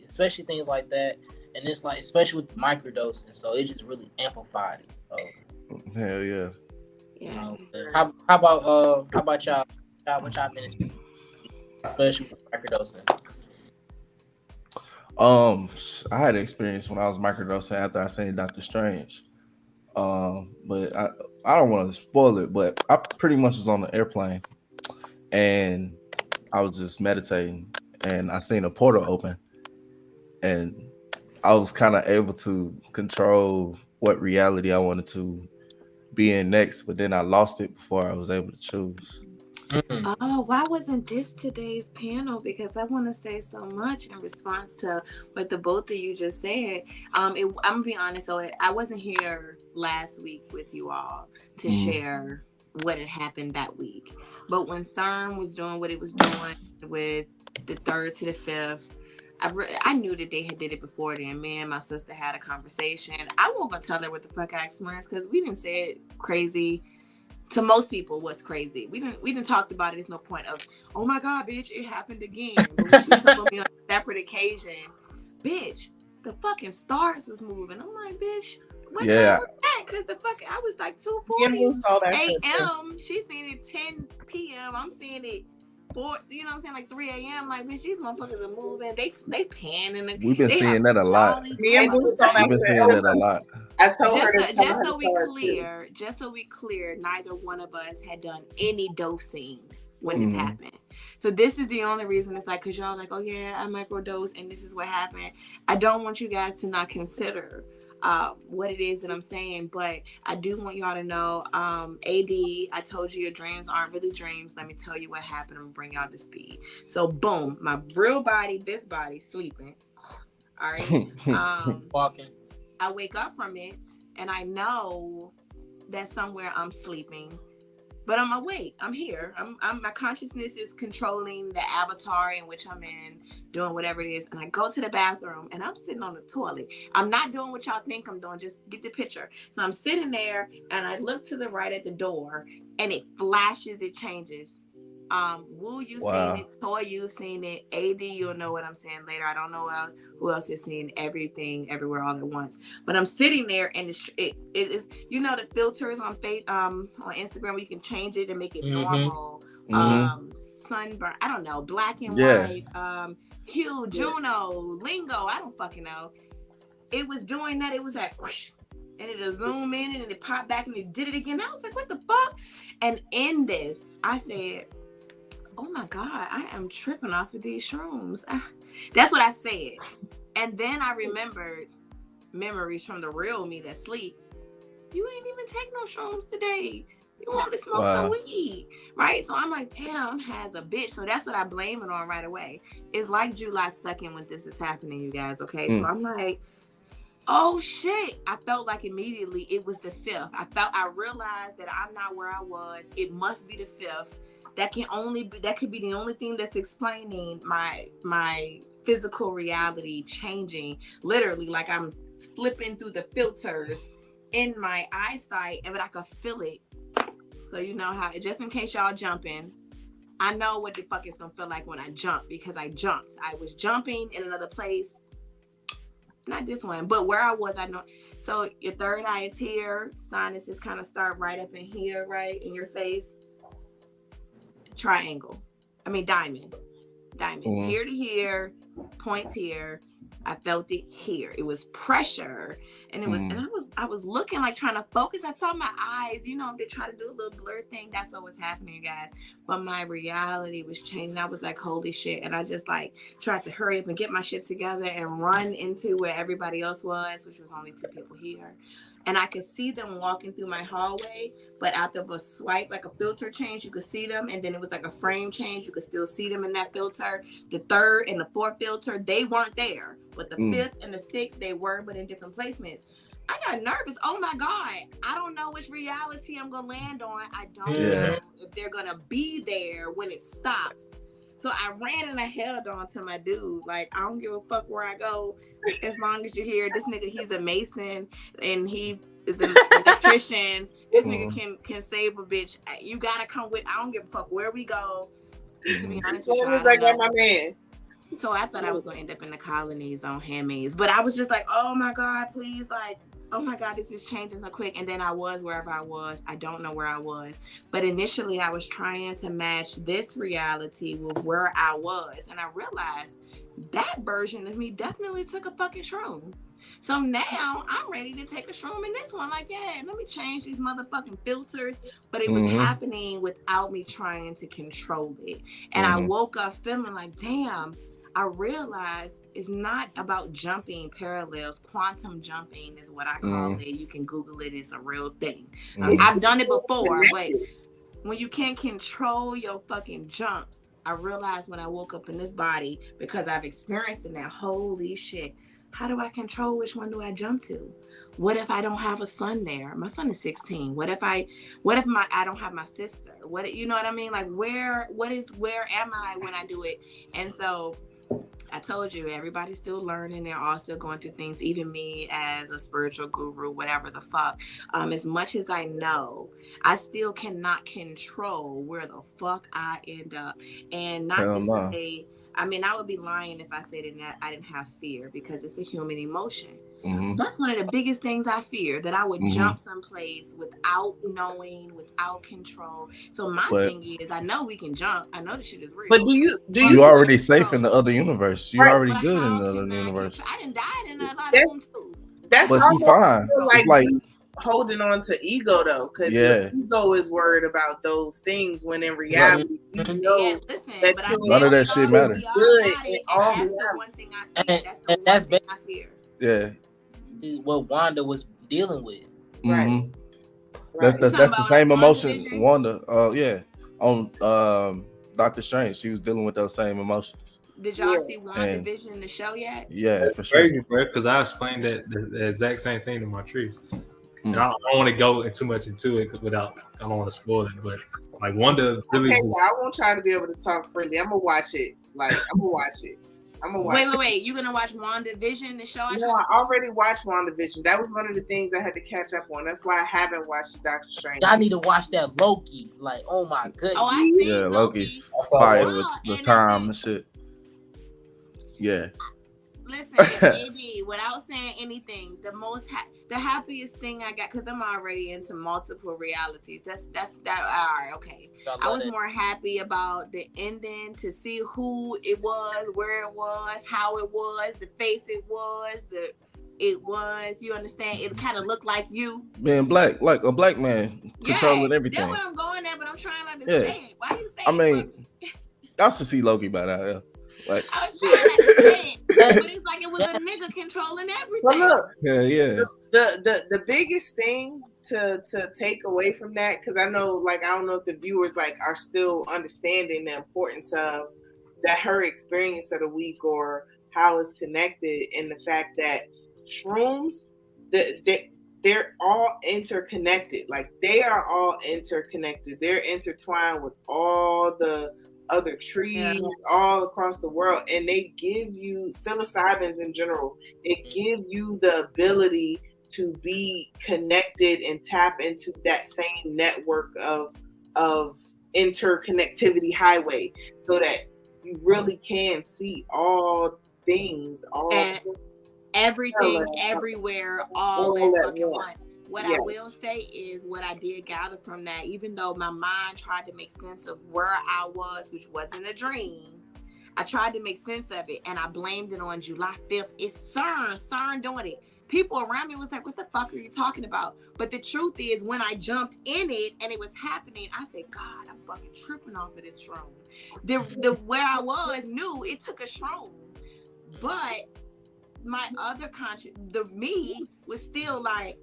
especially things like that, and it's like especially with microdosing, so it just really amplified it. So, hell yeah. How about y'all? What y'all been experiencing, especially with microdosing? I had an experience when I was microdosing after I seen Doctor Strange. But I don't want to spoil it, but I pretty much was on the airplane and I was just meditating and I seen a portal open and I was kind of able to control what reality I wanted to be in next, but then I lost it before I was able to choose. Oh, why wasn't this today's panel? Because I want to say so much in response to what the both of you just said. I'm gonna be honest. So I wasn't here last week with you all to share what had happened that week. But when CERN was doing what it was doing with the 3rd to the 5th, I knew that they had did it before then. Me and my sister had a conversation. I won't go tell her what the fuck I experienced because we didn't say it crazy. To most people, what's crazy. We didn't talk about it. There's no point of, oh my God, bitch, it happened again. But when she told me on a separate occasion, bitch, the fucking stars was moving. I'm like, bitch, what time was that? Because I was like 2:40 a.m. She seen it 10 p.m. I'm seeing it 4, you know what I'm saying, like 3 a.m. Like, bitch, these motherfuckers are moving. They panning. We've been seeing that a lot. We've been seeing that a lot. I told her just so we clear, neither one of us had done any dosing when this happened. So this is the only reason. It's like, because y'all like, oh yeah, I microdose and this is what happened. I don't want you guys to not consider what it is that I'm saying, but I do want y'all to know, AD, I told you your dreams aren't really dreams. Let me tell you what happened and bring y'all to speed. So boom, my real body, this body, sleeping. All right. Walking. I wake up from it and I know that somewhere I'm sleeping, but I'm awake. I'm here. My consciousness is controlling the avatar in which I'm in, doing whatever it is. And I go to the bathroom and I'm sitting on the toilet. I'm not doing what y'all think I'm doing. Just get the picture. So I'm sitting there and I look to the right at the door and it flashes, it changes. Woo, you seen it. Toy, you seen it. AD, you'll know what I'm saying later. I don't know who else has seen everything, everywhere, all at once. But I'm sitting there, and it is, you know, the filters on Instagram where you can change it and make it normal Sunburn. I don't know. Black and Yeah. White. Hue, Juno, Lingo. I don't fucking know. It was doing that. It was like whoosh, and it'll zoom in and it popped back and it did it again. I was like, what the fuck? And in this, I said, oh my God, I am tripping off of these shrooms. That's what I said. And then I remembered memories from the real me that sleep. You ain't even take no shrooms today. You want to smoke some weed, right? So I'm like, damn, I'm has a bitch. So that's what I blame it on right away. It's like July 2nd when this is happening, you guys, okay? So I'm like, oh shit. I felt like immediately it was the 5th. I realized that I'm not where I was. It must be the 5th. That could be the only thing that's explaining my physical reality changing. Literally, like I'm flipping through the filters in my eyesight, but I could feel it. So you know how, just in case y'all jumping, I know what the fuck it's gonna feel like when I jump, because I jumped. I was jumping in another place. Not this one, but where I was, I know. So your third eye is here. Sinuses kind of start right up in here, right in your face. Diamond. Here to here, points here. I felt it here. It was pressure, and it was, and I was looking, like trying to focus. I thought my eyes, they try to do a little blur thing. That's what was happening, you guys. But my reality was changing. I was like, holy shit. And I just like tried to hurry up and get my shit together and run into where everybody else was, which was only 2 people here. And I could see them walking through my hallway, but after a swipe, like a filter change, you could see them. And then it was like a frame change. You could still see them in that filter. The 3rd and the 4th filter, they weren't there. But the 5th and the 6th, they were, but in different placements. I got nervous. Oh my God. I don't know which reality I'm going to land on. I don't know if they're going to be there when it stops. So I ran and I held on to my dude. Like, I don't give a fuck where I go, as long as you're here. This nigga, he's a mason and he is an electrician. This nigga can save a bitch. You gotta come with. I don't give a fuck where we go. To be honest with you, I got my man. So I thought I was gonna end up in the colonies on handmaids, but I was just like, oh my God, please, like, oh my God, this is changing so quick. And then I was wherever I was. I don't know where I was. But initially I was trying to match this reality with where I was. And I realized that version of me definitely took a fucking shroom. So now I'm ready to take a shroom in this one. Like, yeah, let me change these motherfucking filters. But it was happening without me trying to control it. And I woke up feeling like, damn, I realized it's not about jumping parallels. Quantum jumping is what I call it. You can Google it. It's a real thing. I've done it before, but when you can't control your fucking jumps, I realized when I woke up in this body, because I've experienced it now, holy shit, how do I control which one do I jump to? What if I don't have a son there? My son is 16. What if I don't have my sister? What, you know what I mean? Like, where am I when I do it? And so I told you, everybody's still learning. They're all still going through things, even me as a spiritual guru, whatever the fuck. As much as I know, I still cannot control where the fuck I end up. And not to say, I mean, I would be lying if I said that I didn't have fear, because it's a human emotion. That's one of the biggest things I fear, that I would jump someplace without knowing, without control. So my thing is, I know we can jump. I know the shit is real. But do you already safe in the other universe? You already good in the other universe. I didn't die in a lot of them too. That's but you fine. Like you holding on to ego though, because your ego is worried about those things when in reality you know that none of that shit matters. Good. That's the one thing I fear. That's the one thing I fear. Yeah. What Wanda was dealing with. Right. That's the same emotion Wanda on Doctor Strange. She was dealing with those same emotions. Did y'all see WandaVision in the show yet? Yeah, that's for crazy, sure. bro. Because I explained the exact same thing to my trees. And I don't want to go too much into it I don't want to spoil it. But like Wanda really. Okay, I won't try to be able to talk freely. I'm gonna watch it. Wait. You gonna watch WandaVision, the show? No, I already watched WandaVision. That was one of the things I had to catch up on. That's why I haven't watched Doctor Strange. Y'all need to watch that Loki. Like, oh my goodness. Oh, I see. Yeah, Loki's fire with the time and shit. Yeah. Listen, AD, without saying anything, the happiest thing I got, because I'm already into multiple realities. That's that. All right, okay. I was more happy about the ending, to see who it was, where it was, how it was, the face it was, you understand? It kind of looked like you. Being black, like a black man controlling everything. That's what I'm going at, but I'm trying to understand. Yeah. Why you saying? I mean, y'all should see Loki by now. Yeah. Like, I was trying to understand, but it's like it was a nigga controlling everything. But look, yeah. The biggest thing to take away from that, because I know, like, I don't know if the viewers like are still understanding the importance of that, her experience of the week, or how it's connected, and the fact that shrooms, they're all interconnected. Like, they are all interconnected. They're intertwined with all the other trees all across the world, and they give you psilocybins in general. It give you the ability to be connected and tap into that same network of interconnectivity highway, so that you really can see all things, everything, everywhere, all at fucking once. What I will say is, what I did gather from that, even though my mind tried to make sense of where I was, which wasn't a dream, I tried to make sense of it, and I blamed it on July 5th. It's CERN doing it. People around me was like, what the fuck are you talking about? But the truth is, when I jumped in it and it was happening, I said, God, I'm fucking tripping off of this shroom. The where I was knew it took a shroom. But my other the me was still like,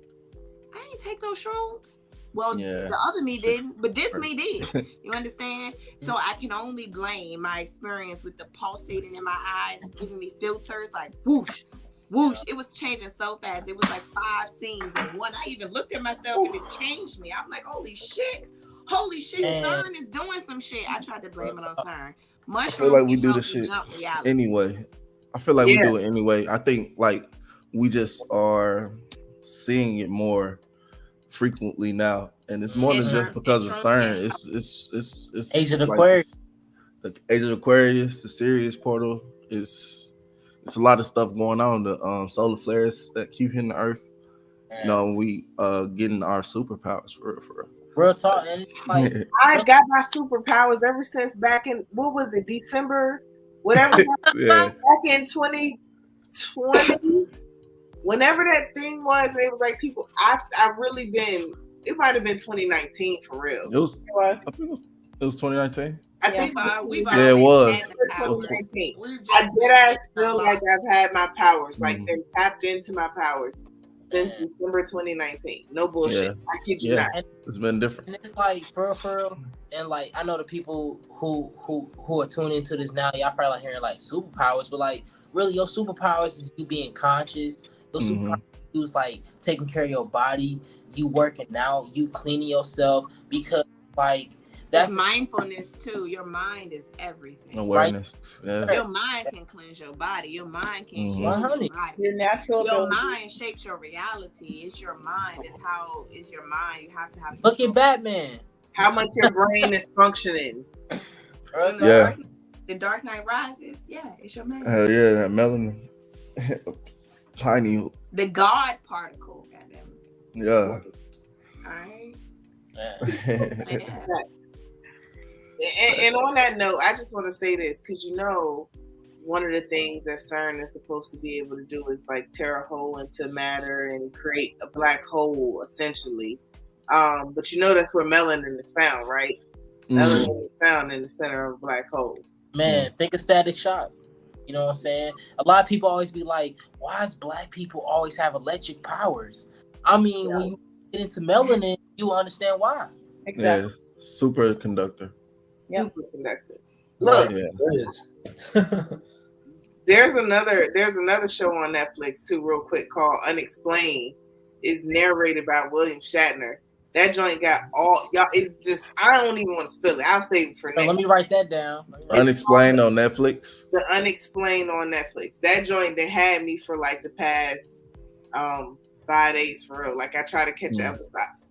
I ain't take no shrooms. Well, the other me didn't, but this me did. You understand? So I can only blame my experience with the pulsating in my eyes, giving me filters like whoosh, whoosh. It was changing so fast. It was like 5 scenes in one. I even looked at myself and it changed me. I'm like, holy shit, CERN is doing some shit. I tried to blame it on CERN. I feel like we do the shit anyway. I feel like we do it anyway. I think like we just are seeing it more frequently now, and it's more than just because of CERN. It's Age of like Aquarius, the Age of Aquarius, the Sirius portal. It's a lot of stuff going on. The solar flares that keep hitting the Earth. You know, we getting our superpowers for real talk. And like, I got my superpowers ever since back in, what was it, December, whatever. Back in 2020. Whenever that thing was, it was like people. I've really been. It might have been 2019 for real. It was 2019. I think it was 2019. I did feel like I've had my powers, like been tapped into my powers since December 2019. No bullshit. I kid you not. It's been different. And it's like for real. And like, I know the people who are tuning into this now, y'all probably like hearing like superpowers, but like really your superpowers is you being conscious. Those superpowers is like taking care of your body, you working out, you cleaning yourself, because like that's mindfulness too. Your mind is everything. Awareness. Right? Yeah. Your mind can cleanse your body. Your mind can heal your body. Your natural your mind shapes your reality. It's your mind. It's how is your mind. You have to have look at Batman. How much your brain is functioning. The Dark Knight Rises. Yeah, it's your mind. Hell yeah, that melanin. Tiny. The God particle, goddamn. Yeah. All right. And on that note, I just want to say this, because you know, one of the things that CERN is supposed to be able to do is like tear a hole into matter and create a black hole, essentially. But you know that's where melanin is found, right? Melanin is found in the center of a black hole. Man, think of Static Shock. You know what I'm saying? A lot of people always be like, why does black people always have electric powers? I mean, when you get into melanin, you understand why. Exactly. Yeah, superconductor. Superconductor. Look, there's another show on Netflix too, real quick, called Unexplained. It's narrated by William Shatner. That joint got all y'all. It's just, I don't even want to spill it. I'll save it for next. Let me write that down. Unexplained on Netflix. The Unexplained on Netflix. That joint, they had me for like the past 5 days for real. Like I try to catch an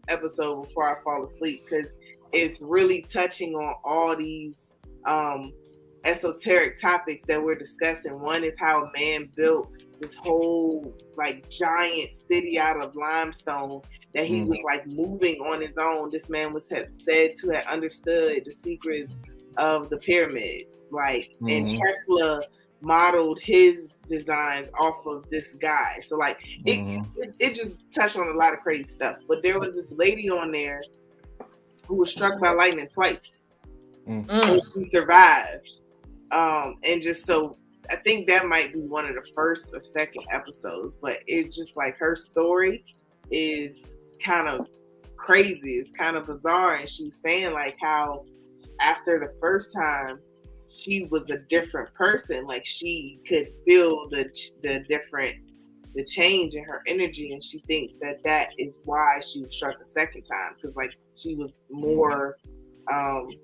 episode before I fall asleep, because it's really touching on all these esoteric topics that we're discussing. One is how a man built this whole like giant city out of limestone that he was like moving on his own. This man was said to have understood the secrets of the pyramids, like, and Tesla modeled his designs off of this guy. So like it just touched on a lot of crazy stuff. But there was this lady on there who was struck by lightning twice, and she survived. And just so I think that might be one of the first or second episodes, but it's just like her story is kind of crazy. It's kind of bizarre. And she was saying like how after the first time she was a different person, like she could feel the change in her energy. And she thinks that is why she was struck the second time. Cause like she was more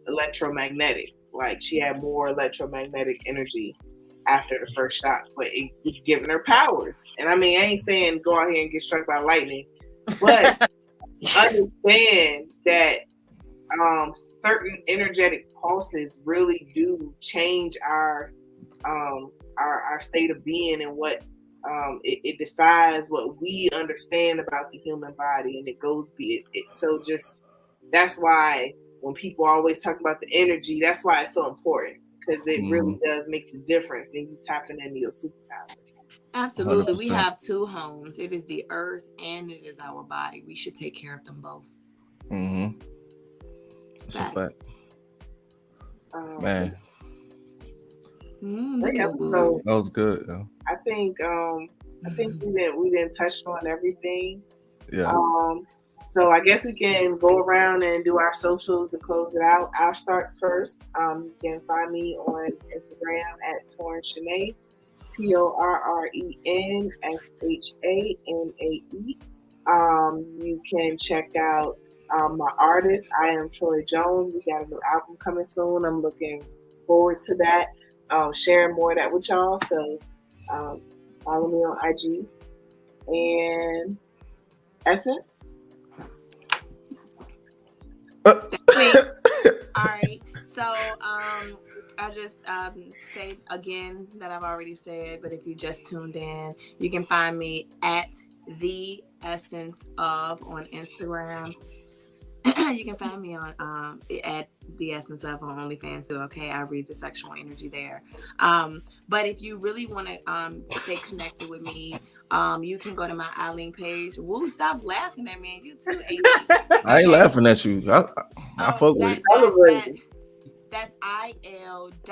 electromagnetic. Like she had more electromagnetic energy after the first shot, but it was giving her powers. And I mean, I ain't saying go out here and get struck by lightning, but understand that certain energetic pulses really do change our state of being, and what it defies what we understand about the human body, and it goes so just that's why when people always talk about the energy, that's why it's so important, because it really does make the difference in you tapping into your superpowers. Absolutely. 100%. We have two homes. It is the earth and it is our body. We should take care of them both. That's a fact. Man. That episode, that was good, though. I think we didn't touch on everything. Yeah. So I guess we can go around and do our socials to close it out. I'll start first. You can find me on Instagram at Torrenshanae, TORRENSHANAE. You can check out my artist. I am Troy Jones. We got a new album coming soon. I'm looking forward to that. Sharing more of that with y'all. So follow me on IG. And Essence. All right. So I'll just say again that I've already said, but if you just tuned in, you can find me at The Essence Of on Instagram. You can find me on at The Essence Of on OnlyFans too. Okay, I read the sexual energy there. But if you really want to stay connected with me, you can go to my Eileen page. Woo, stop laughing at me. You too, Amy. I ain't laughing at you. I fuck with it. That's il.ink.ink/The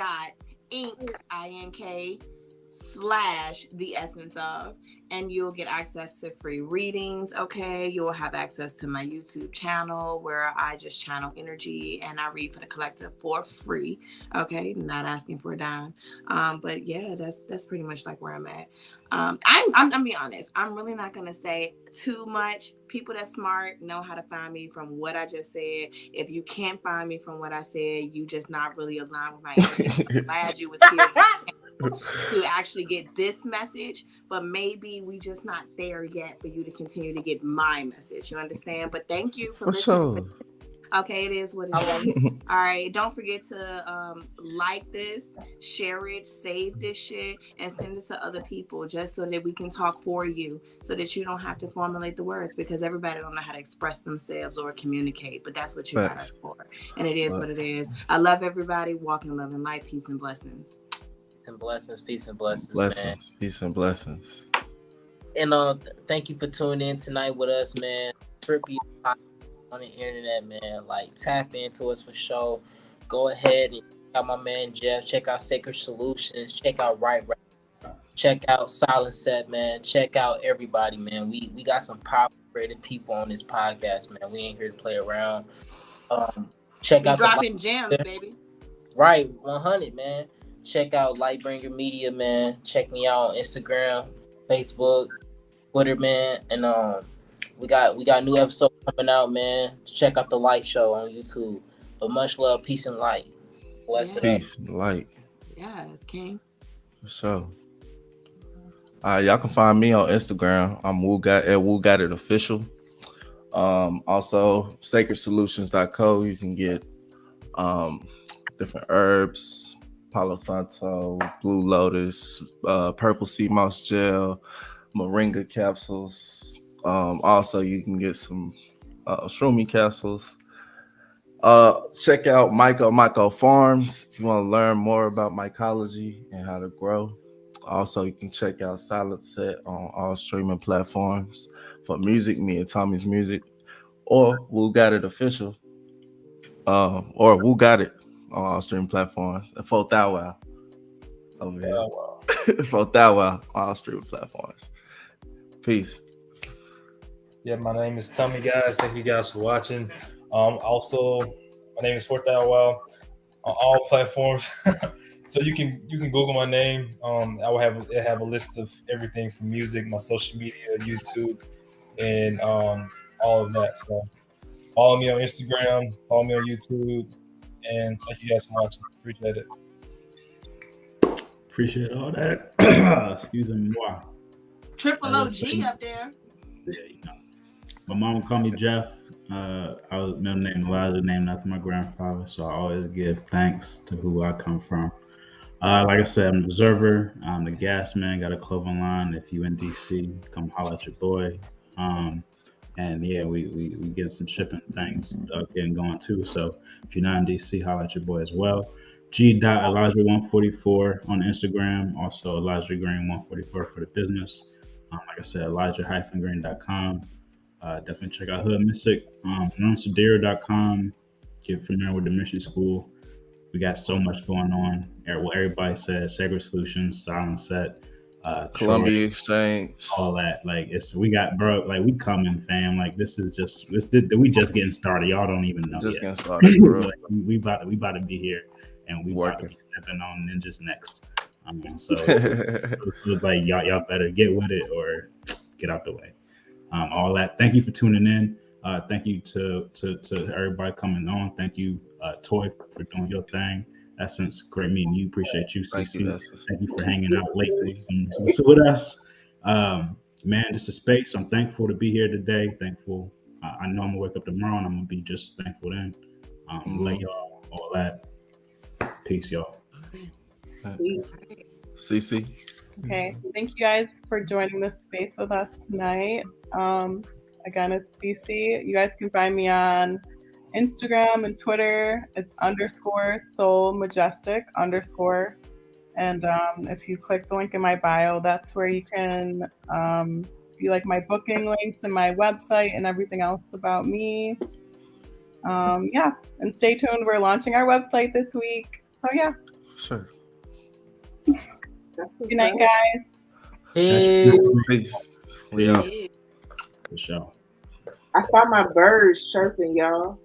Essence Of, and you'll get access to free readings. Okay, you'll have access to my YouTube channel where I just channel energy and I read for the collective for free. Okay, not asking for a dime. But yeah, that's pretty much like where I'm at. I'm be honest. I'm really not gonna say too much. People that's smart know how to find me from what I just said. If you can't find me from what I said, you just not really aligned with my energy. I'm glad you was here to actually get this message, but maybe we just not there yet for you to continue to get my message. You understand? But thank you for listening. Sure. Okay, it is what it is. All right, don't forget to like this, share it, save this shit, and send it to other people just so that we can talk for you, so that you don't have to formulate the words, because everybody don't know how to express themselves or communicate, but that's what you got us for. And it is what it is. I love everybody. Walk in love and light. Peace and blessings. Peace and blessings, man. Peace and blessings. And thank you for tuning in tonight with us, man. Trippy on the internet, man. Like, tap into us for sure. Go ahead and check out my man Jeff. Check out Sacred Solutions. Check out Right. Check out Silent Set, man. Check out everybody, man. We got some powerful, creative people on this podcast, man. We ain't here to play around. Check out dropping gems, baby. Right, 100, man. Check out Lightbringer Media, man. Check me out on Instagram, Facebook, Twitter, man. And we got new episodes coming out, man. Check out the Light Show on YouTube. But much love, peace and light. Bless it. Peace and light. Yes, King. For sure. Y'all can find me on Instagram. I'm Woo Got It Official. Also, sacredsolutions.co. You can get different herbs, Palo Santo, Blue Lotus, Purple Sea Moss Gel, Moringa capsules. Also, you can get some shroomy capsules. Check out Myco Farms if you want to learn more about mycology and how to grow. Also, you can check out Silent Set on all streaming platforms for music, me and Tommy's Music, or Woo Got It Official, or Woo Got It on all streaming platforms. And For Thou Wow over here. Oh, wow. For Thou Wow on all streaming platforms. Peace. Yeah, my name is Tommy, guys. Thank you guys for watching. Also, my name is 4,000 Wow on all platforms. So you can Google my name. I will have a list of everything from music, my social media, YouTube, and all of that. So follow me on Instagram, follow me on YouTube, and thank you guys for watching. Appreciate it. Appreciate all that. Excuse me. Wow. Triple OG up there. Yeah, you know. My mom would call me Jeff. I was middle name Elijah, named after my grandfather, so I always give thanks to who I come from. Like I said, I'm an observer. I'm the gas man. Got a clothing line. If you in DC, come holler at your boy. And yeah, we get some shipping things getting going too. So if you're not in DC, holler at your boy as well. G.Elijah144 on Instagram. Also Elijah Green 144 for the business. Like I said, Elijah-Green.com. Definitely check out Hood Mystic. LearnSadira.com. Get familiar with the mission school. We got so much going on. What everybody says, Sacred Solutions, Silent Set, Columbia Troy, Exchange, all that. Like we got, bro. Like we coming, fam. Like we just getting started. Y'all don't even know just yet. getting started, bro. Like, we about to be here, and we about to be stepping on ninjas next. So like y'all better get with it or get out the way. All that. Thank you for tuning in. Thank you to everybody coming on. Thank you, Toy, for doing your thing. Essence, great meeting you. Appreciate you, CC. Thank you for hanging out late with us. Man, this is space. I'm thankful to be here today. Thankful. I know I'm gonna wake up tomorrow and I'm gonna be just thankful then. Let y'all all that. Peace, y'all. CC. Okay, thank you guys for joining this space with us tonight. Again, it's CC. You guys can find me on Instagram and Twitter. It's _soulmajestic_. And if you click the link in my bio, that's where you can see like my booking links and my website and everything else about me. Yeah, and stay tuned. We're launching our website this week. So yeah. Sure. Good night, guys. Peace. Yeah. For sure. I found my birds chirping, y'all.